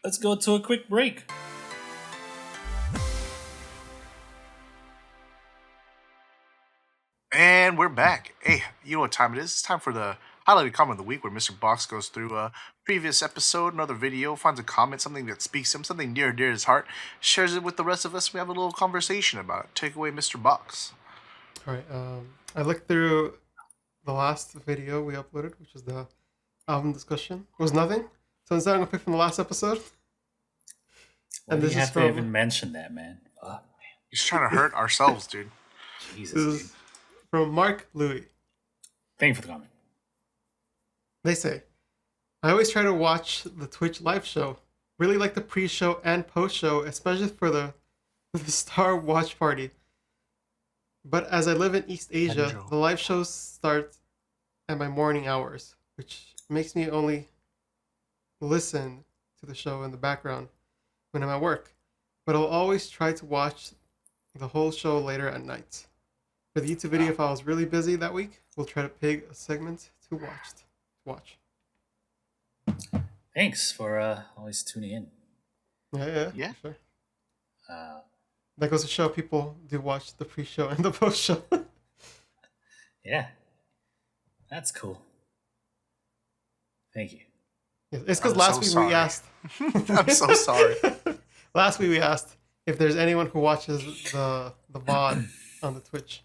let's go to a quick break. And we're back. Hey, you know what time it is? It's time for the highlighted comment of the week where Mr. Box goes through a previous episode, another video, finds a comment, something that speaks to him, something near and dear to his heart, shares it with the rest of us. We have a little conversation about it. Take away, Mr. Box. All right. I looked through the last video we uploaded, which was the album discussion. It was nothing. So instead, I'm gonna pick from the last episode. Why And do this you is have to from even mention that, man? Oh, man. He's trying to hurt ourselves, dude. Jesus, this dude. is from Mark Louis. Thank you for the comment. They say, I always try to watch the Twitch live show. Really like the pre-show and post-show, especially for the Star Watch Party. But as I live in East Asia, the live shows start at my morning hours, which makes me only listen to the show in the background when I'm at work. But I'll always try to watch the whole show later at night. For the YouTube video, if I was really busy that week, we'll try to pick a segment to watch. Thanks for always tuning in. Yeah. Sure. That goes to show people do watch the pre-show and the post-show. Yeah. That's cool. Thank you. Yeah, it's because last week we asked. I'm so sorry. Last week we asked if there's anyone who watches the VOD on the Twitch,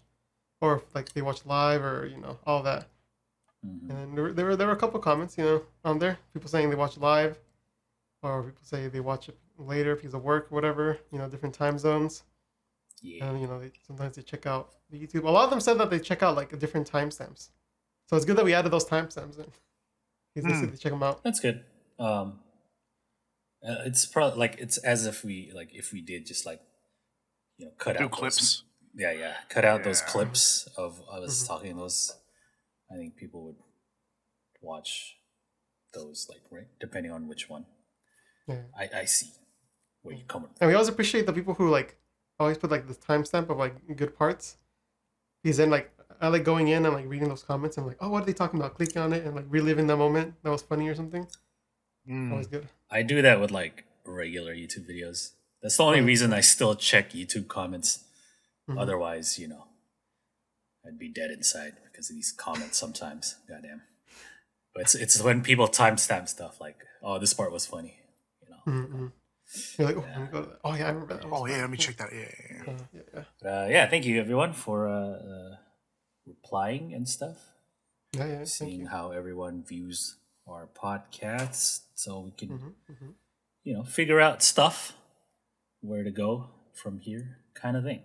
or if, like, they watch live, or all that. Mm-hmm. And there were a couple comments on there. People saying they watch live, or people say they watch it later because of work, whatever. Different time zones. Yeah. And sometimes they check out the YouTube. A lot of them said that they check out like different timestamps. So it's good that we added those timestamps in. They said they check them out. That's good. It's probably like it's as if we did just like cut out clips. Cut out those clips of us talking those. I think people would watch those, like, right, depending on which one. Yeah. I see where you're coming from. And we always appreciate the people who like always put like the timestamp of like good parts. Because then like I like going in and like reading those comments and like, oh, what are they talking about? Clicking on it and like reliving that moment that was funny or something. Always good. I do that with like regular YouTube videos. That's the only reason I still check YouTube comments. Otherwise, I'd be dead inside because of these comments sometimes. Goddamn. But it's when people timestamp stuff like, oh, this part was funny. You're like, oh, let me go to that. Oh yeah, I remember that. Oh yeah, let me check that. Yeah. Yeah, thank you everyone for replying and stuff. Yeah. Seeing how everyone views our podcast, so we can, figure out stuff, where to go from here, kind of thing.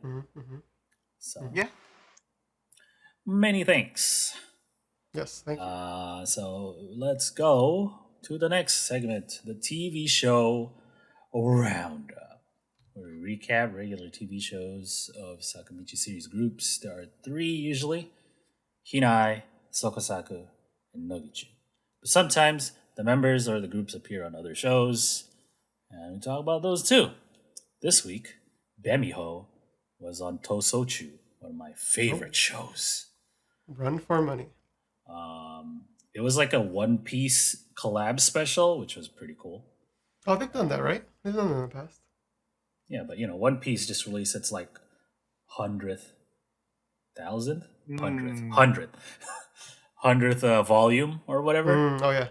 So yeah. Many thanks. Yes, thank you. So let's go to the next segment, the TV show roundup, where we recap regular TV shows of Sakamichi series groups. There are 3 usually: Hinai, Sokosaku, and Nogizaka. But sometimes the members or the groups appear on other shows, and we talk about those too. This week, Miho was on Tousouchuu, one of my favorite shows. Run for money. It was like a One Piece collab special, which was pretty cool. Oh, they've done that, right? They've done that in the past. Yeah, but One Piece just released its like 100th volume or whatever. Oh yeah.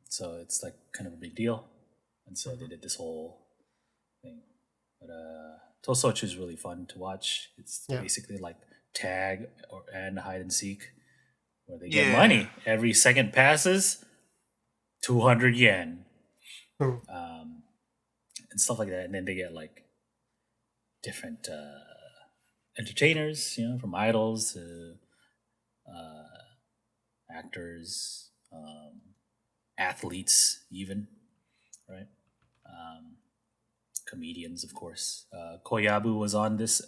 So it's like kind of a big deal, and so they did this whole thing. But Tousouchuu is really fun to watch. It's basically like tag and hide and seek, where they get money every second passes, 200 yen, and stuff like that. And then they get like different entertainers, from idols to actors, athletes, even, right? Comedians, of course. Koyabu was on this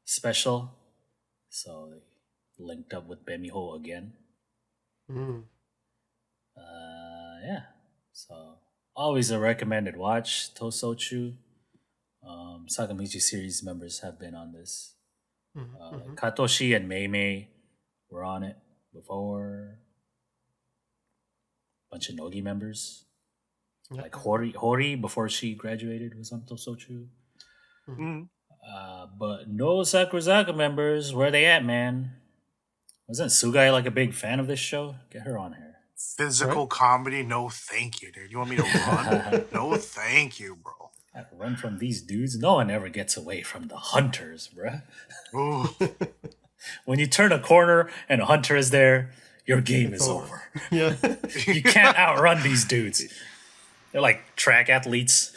special, so they linked up with Miho again. Yeah, so always a recommended watch, Tousouchuu. Sakamichi series members have been on this. Katoshi and Mei were on it before. Bunch of Nogi members. Like Hori, before she graduated, was on Tousouchuu. But no Sakurazaka members. Where they at, man? Wasn't Sugai like a big fan of this show? Get her on here. Physical comedy? No, thank you, dude. You want me to run? No, thank you, bro. Run from these dudes. No one ever gets away from the hunters, bruh. When you turn a corner and a hunter is there, your game is over. Yeah. You can't outrun these dudes. They're like track athletes.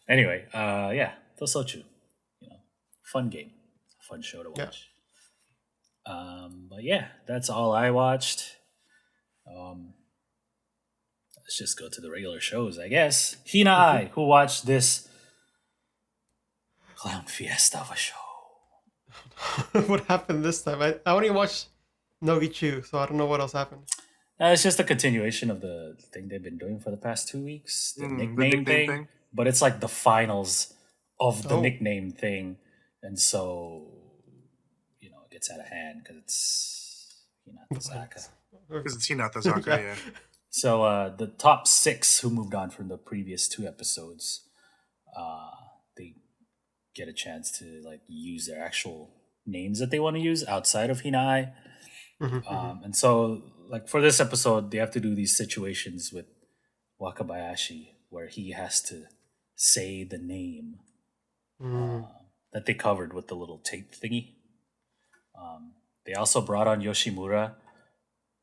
Anyway, Tousouchuu. Fun game. Fun show to watch. Yeah. But yeah, that's all I watched. Let's just go to the regular shows, I guess. Hina, who watched this clown fiesta of a show? What happened this time? I only watched Nogizaka, so I don't know what else happened. It's just a continuation of the thing they've been doing for the past 2 weeks. The nickname thing. But it's like the finals of the nickname thing. And so, it gets out of hand because it's Hinatazaka. Because it's Hinatazaka, yeah. So the top 6 who moved on from the previous 2 episodes, they get a chance to use their actual names that they want to use outside of Hinai. And so for this episode, they have to do these situations with Wakabayashi where he has to say the name that they covered with the little tape thingy. They also brought on Yoshimura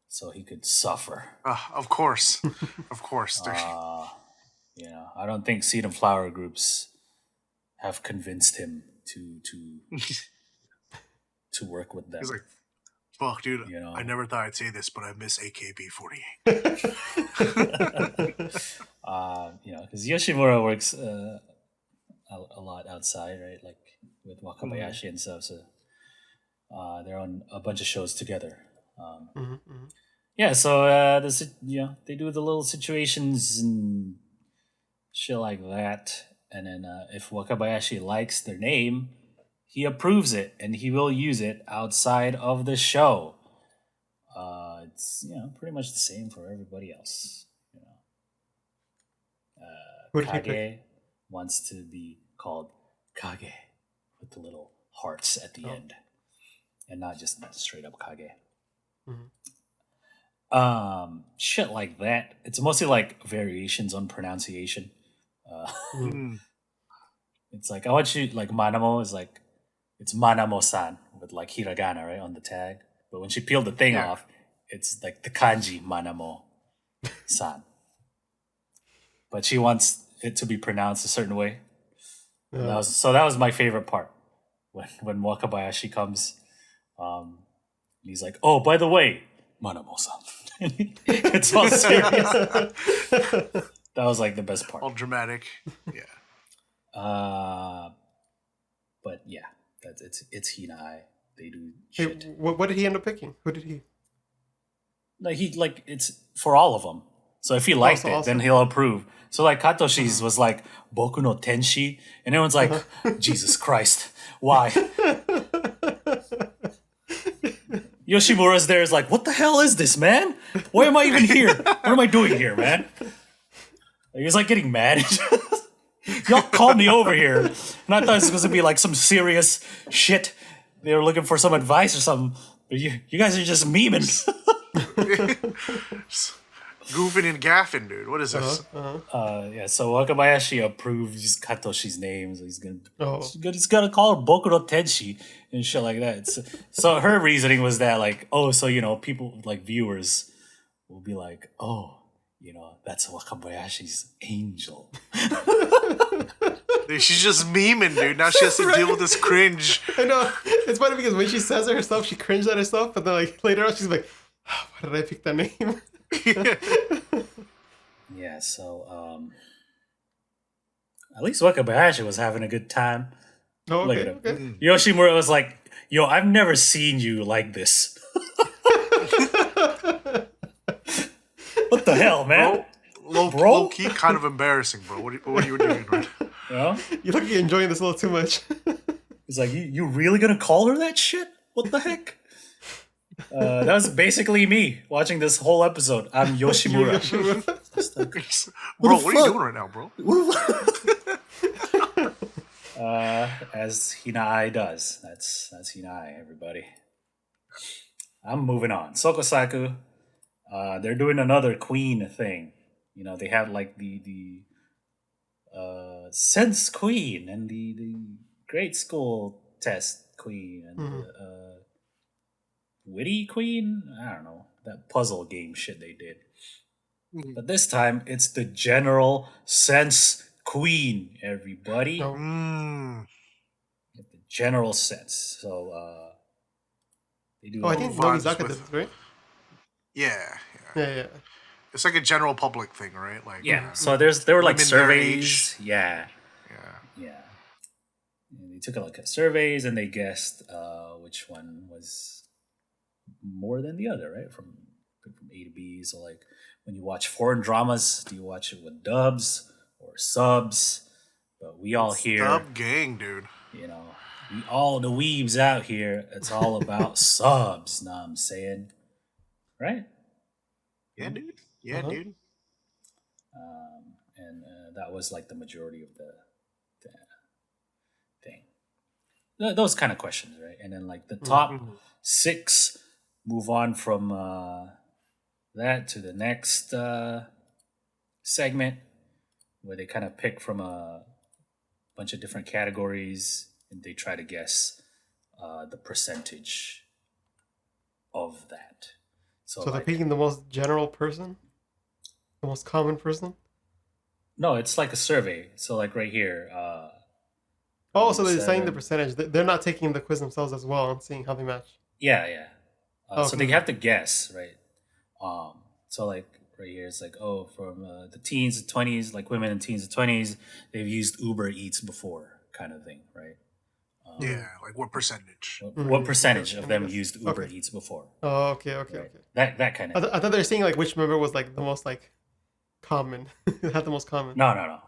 so he could suffer. Of course. Of course. I don't think Seed and Flower groups have convinced him to work with them. He's like, fuck, dude, I never thought I'd say this, but I miss AKB48. Because Yoshimura works a lot outside, right? Like with Wakabayashi and stuff. So they're on a bunch of shows together. Yeah, so they do the little situations and shit like that. And then if Wakabayashi likes their name, he approves it and he will use it outside of the show. It's pretty much the same for everybody else. Kage wants to be called Kage with the little hearts at the end, and not just straight up Kage. Shit like that. It's mostly like variations on pronunciation. It's like I want you Manamo is like it's Manamo-san with hiragana right on the tag, but when she peeled the thing off, it's like the kanji Manamo-san. But she wants it to be pronounced a certain way. That was my favorite part when Wakabayashi comes. He's like, "Oh, by the way, Manamo-san." It's all serious. That was the best part. All dramatic. Yeah. But yeah, it's Hinai. They do shit. Hey, what did he end up picking? Who did he? It's for all of them. So if he liked it, then he'll approve. So Katoshi's was Boku no Tenshi, and everyone's like, Jesus Christ, why? Yoshimura's there is like, what the hell is this, man? Why am I even here? What am I doing here, man? He was getting mad. Y'all called me over here, and I thought this was gonna be some serious shit. They were looking for some advice or something, but you guys are just memeing. Goofing and gaffing, dude. What is this? So Wakabayashi approves Katoshi's names. He's gonna call her Boku no Tenshi and shit like that. So her reasoning was that people viewers will be like, oh, that's Wakabayashi's angel. Dude, she's just memeing, dude. Now she has to deal with this cringe. I know. It's funny because when she says it herself, she cringed at herself, but then later on she's like, oh, why did I pick that name? Yeah, so at least Wakabayashi was having a good time. Oh, Look at him. Yoshimura was like, yo, I've never seen you like this. What the hell, man? Low key, kind of embarrassing, bro. What are you doing, right? You look like you're enjoying this a little too much. He's like, you really gonna call her that shit? What the heck? That was basically me watching this whole episode. I'm Yoshimura. Bro, what are you doing right now, bro? As Hinai does. That's Hinai, everybody. I'm moving on. Sokosaku. They're doing another queen thing. They have the Sense Queen and the grade school test queen and the witty queen. I don't know, that puzzle game shit they did. But this time it's the general sense queen. Everybody, the general sense. So they do. I think Nogizaka did this, right? Yeah. Yeah. It's like a general public thing, right? Like So there were like surveys. Yeah. And they took a look at surveys and they guessed which one was more than the other, right? From A to B. So like when you watch foreign dramas, do you watch it with dubs or subs? But we all here, dub gang, dude. You know, we all the weebs out here. It's all about subs. Know what I'm saying, right? Yeah, dude. Yeah, dude. And that was like the majority of the thing. Those kind of questions, right? And then like the top 6 move on from that to the next segment where they kind of pick from a bunch of different categories and they try to guess the percentage of that. So they're picking the most general person? The most common person? No, it's like a survey. So like right here. So they're saying the percentage. They're not taking the quiz themselves as well and seeing how they match. Yeah. So they have to guess, right? So like right here, it's like, from the teens to 20s, like women in teens to 20s, they've used Uber Eats before, kind of thing, right? Like what percentage? What percentage of them used Uber Eats before? Oh, okay. Right? That kind of. I thought they were saying like which member was like the most like common, had the most common. No.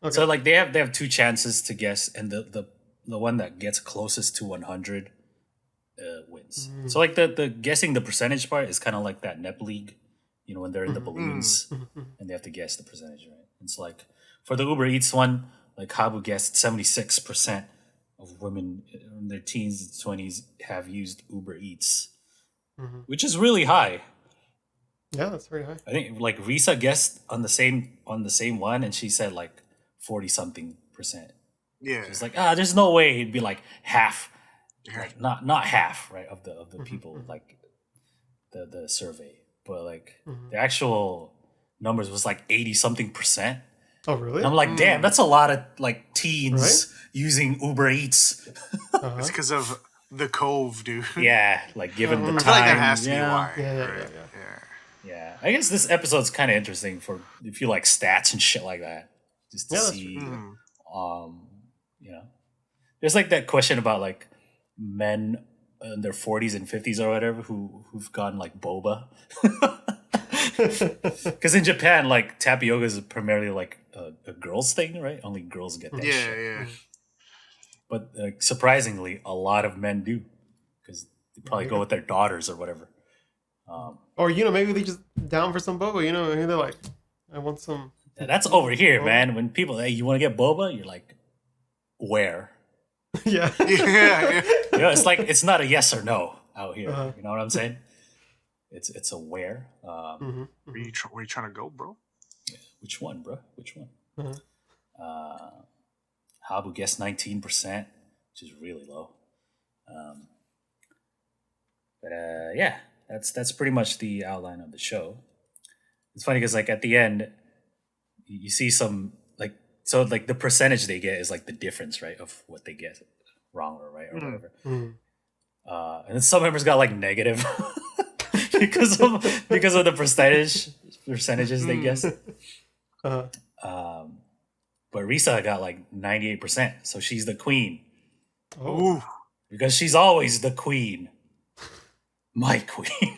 Okay. So like they have 2 chances to guess, and the one that gets closest to 100 wins. So like the guessing the percentage part is kind of like that Nep League, you know, when they're in the balloons and they have to guess the percentage, right? It's like for the Uber Eats one, like Habu guessed 76% of women in their teens and 20s have used Uber Eats, which is really high. Yeah, that's very high. I think like Risa guessed on the same one, and she said like 40-something%. Yeah, it's like there's no way he'd be like half, like not half, right, of the people like the survey, but like the actual numbers was like 80-something%. Oh really? And I'm like, damn, that's a lot of like teens using Uber Eats. It's because of the Cove, dude. Yeah, like given the time. I feel like that has to be why. Yeah. I guess this episode's kind of interesting for if you like stats and shit like that, just to see. You know, there's like that question about like men in their 40s and 50s or whatever who've gone like boba. Because in Japan, like tapioca is primarily like a girls thing, right? Only girls get that shit. Yeah. But surprisingly, a lot of men do, because they probably go with their daughters or whatever. Or maybe they just down for some boba. Maybe they're like, I want some. That's over here, man. When people, hey, you want to get boba? You're like, where? Yeah. It's like it's not a yes or no out here. You know what I'm saying? It's a where. Where you trying to go, bro? Yeah. Which one, bro? Which one? Habu guessed 19%, which is really low. But that's pretty much the outline of the show. It's funny because like at the end, you see some like the percentage they get is like the difference, right, of what they get wrong or right or whatever. And then some members got like negative because of the percentages they guessed. But Risa got like 98%, so she's the queen. Oh, because she's always the queen. My queen.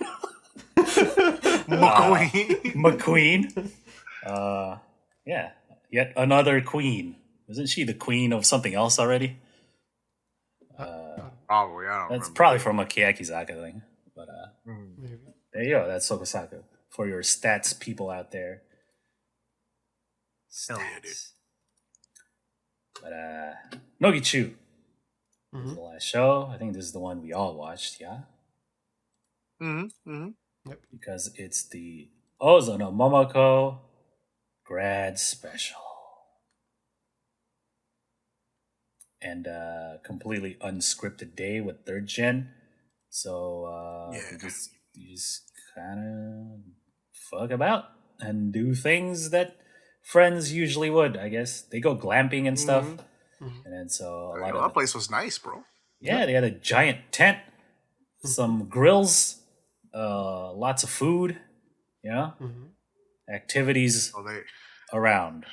McQueen. Yet another queen. Isn't she the queen of something else already? Probably. I don't That's remember. probably from a Kiyakizaka thing. But Maybe. there you go. That's Sokosaku. For your stats people out there. Hell yeah, dude. But Nogizaka this is the last show. I think this is the one we all watched, yeah? Yep. Because it's the Ozono Momoko grad special. and completely unscripted day with third gen. So you just kind of fuck about and do things that friends usually would. I guess they go glamping and stuff, and then so a lot of that place was nice, bro. Yeah, they had a giant tent, some grills, lots of food, activities around.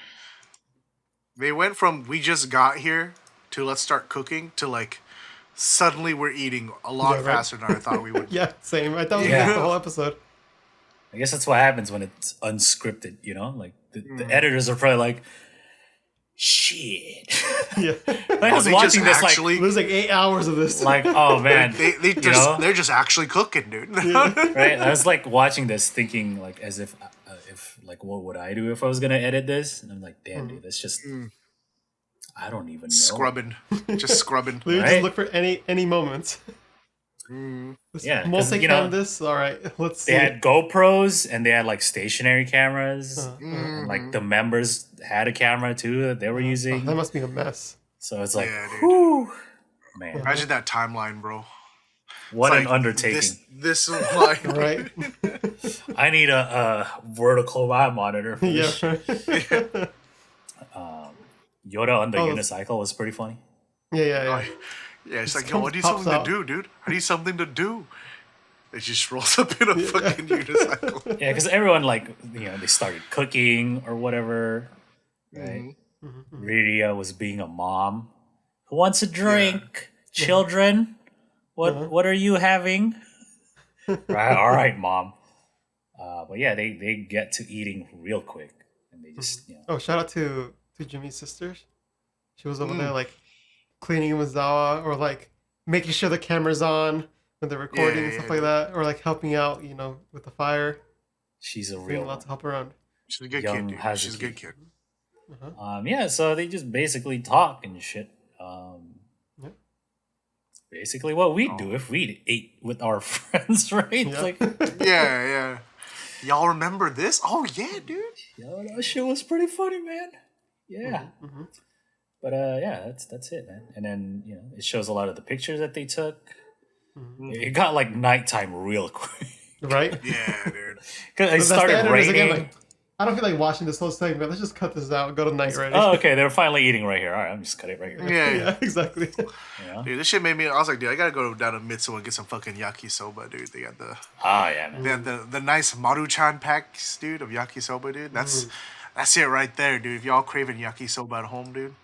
They went from we just got here to let's start cooking to like suddenly we're eating a lot faster than I thought we would. Yeah, same. I thought we did the whole episode. I guess that's what happens when it's unscripted, Like the editors are probably like, shit. Yeah. I was watching this there's like 8 hours of this. Like, oh man, they're just actually cooking, dude. Right? I was like watching this, thinking like as if like what would I do if I was gonna edit this? And I'm like, damn, dude, that's just I don't even know. Scrubbing, just scrubbing. Just look for any moments. Yeah, multi-cam this. All right, let's see. They had GoPros and they had like stationary cameras. And, like the members had a camera too that they were using. That must be a mess. So it's like, whew, man. Imagine that timeline, bro. What an undertaking. This is like right. I need a vertical live monitor for this. Yoda on the unicycle was pretty funny. Yeah. Yeah, it's like, yo, I need something to do, dude. I need something to do. It just rolls up in a fucking unicycle. Yeah, because everyone, they started cooking or whatever, right? Riria was being a mom. Who wants a drink? Yeah. Children? What are you having? Right, all right, mom. But yeah, they get to eating real quick. And they just, Oh, shout out to Jimmy's sisters. She was over there, cleaning Mizawa or making sure the camera's on when they're recording and stuff like that, or helping out, with the fire. She's a real lots of help around. She's a good kid, dude. She's a good kid. So they just basically talk and shit. Basically what we'd do if we ate with our friends, right? Yeah. Y'all remember this? Oh yeah, dude. Yo, that shit was pretty funny, man. Yeah. But that's it, man. And then it shows a lot of the pictures that they took. It got nighttime real quick, right? Yeah, dude. Because it started raining. Again, I don't feel like watching this whole segment. Let's just cut this out. Go to night already. Oh, okay. They're finally eating right here. All right, I'm just cut it right here. Yeah, exactly. Dude, this shit made me. I was like, dude, I gotta go down to Mitsu and get some fucking yakisoba, dude. They got the. Man. They had the nice Maruchan packs, dude, of yakisoba, dude. That's it right there, dude. If y'all craving yakisoba at home, dude.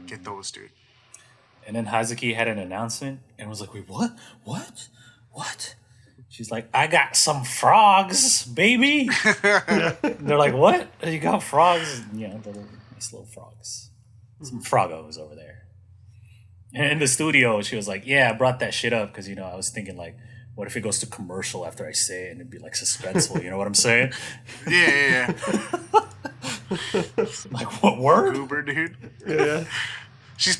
Get those, dude. And then Hazuki had an announcement and was like, wait, what? What? She's like, I got some frogs, baby. They're like, what? You got frogs? The nice little frogs. Some froggos over there. And in the studio, she was like, yeah, I brought that shit up because, I was thinking what if it goes to commercial after I say it and it'd be suspenseful? You know what I'm saying? Yeah. What word? Goober, dude. Yeah. She's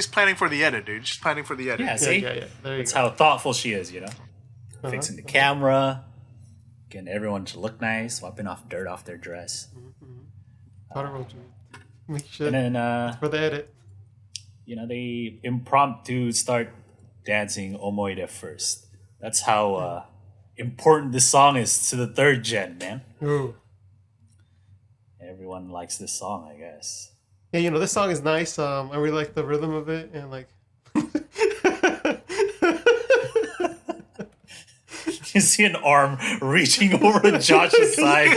planning for the edit, dude. She's planning for the edit. Yeah, see? Yeah. That's how thoughtful she is, Fixing the camera, getting everyone to look nice, wiping off dirt off their dress. Make sure. And then for the edit. They impromptu start dancing Omoide First. That's how important this song is to the third gen, man. Ooh. Everyone likes this song, I guess. Yeah, this song is nice. I really like the rhythm of it and You see an arm reaching over Josh's side.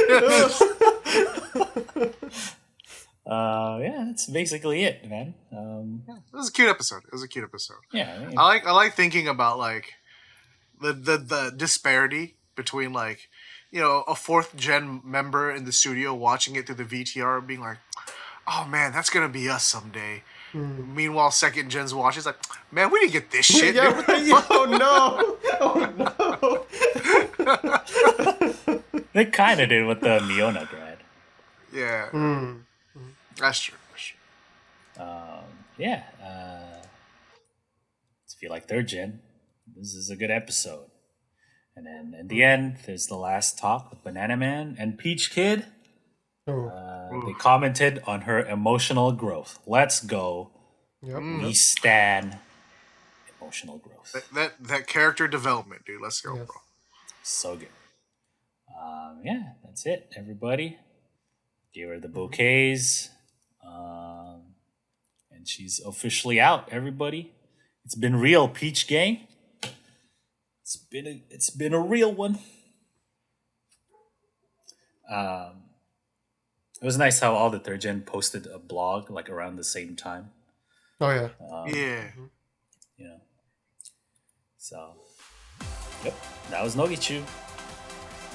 That's basically it, man. It was a cute episode. Yeah, I like thinking about the disparity between a fourth gen member in the studio watching it through the VTR and being like, oh man, that's gonna be us someday. Meanwhile, second gens watch it's like, man, we didn't get this shit. Oh no. They kind of did with the Miona grad. Yeah. That's true. If you like third gen, this is a good episode. And then in the end, there's the last talk with Banana Man and Peach Kid. They commented on her emotional growth. Let's go. Yep. We stand emotional growth. That character development, dude. Let's go, Yes. bro. So good. Yeah, that's it, everybody. Give her the bouquets. And she's officially out, everybody. It's been real, Peach Gang. It's been a real one. It was nice how all the third gen posted a blog like around the same time. Oh yeah. Yeah. You know. So, yep, that was Nogizaka.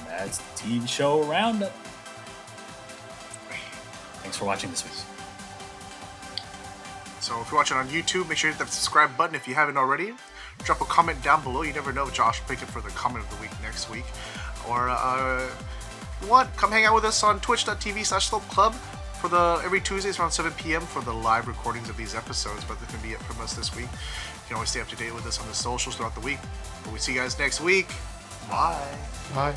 That's the TV show roundup. Thanks for watching this week. So if you're watching on YouTube, make sure you hit that subscribe button if you haven't already. Drop a comment down below. You never know if Josh will pick it for the comment of the week next week. Or if you want, come hang out with us on twitch.tv/slopeclub for every Tuesdays around 7 p.m. for the live recordings of these episodes. But this can be it from us this week. You can always stay up to date with us on the socials throughout the week. But we see you guys next week. Bye. Bye.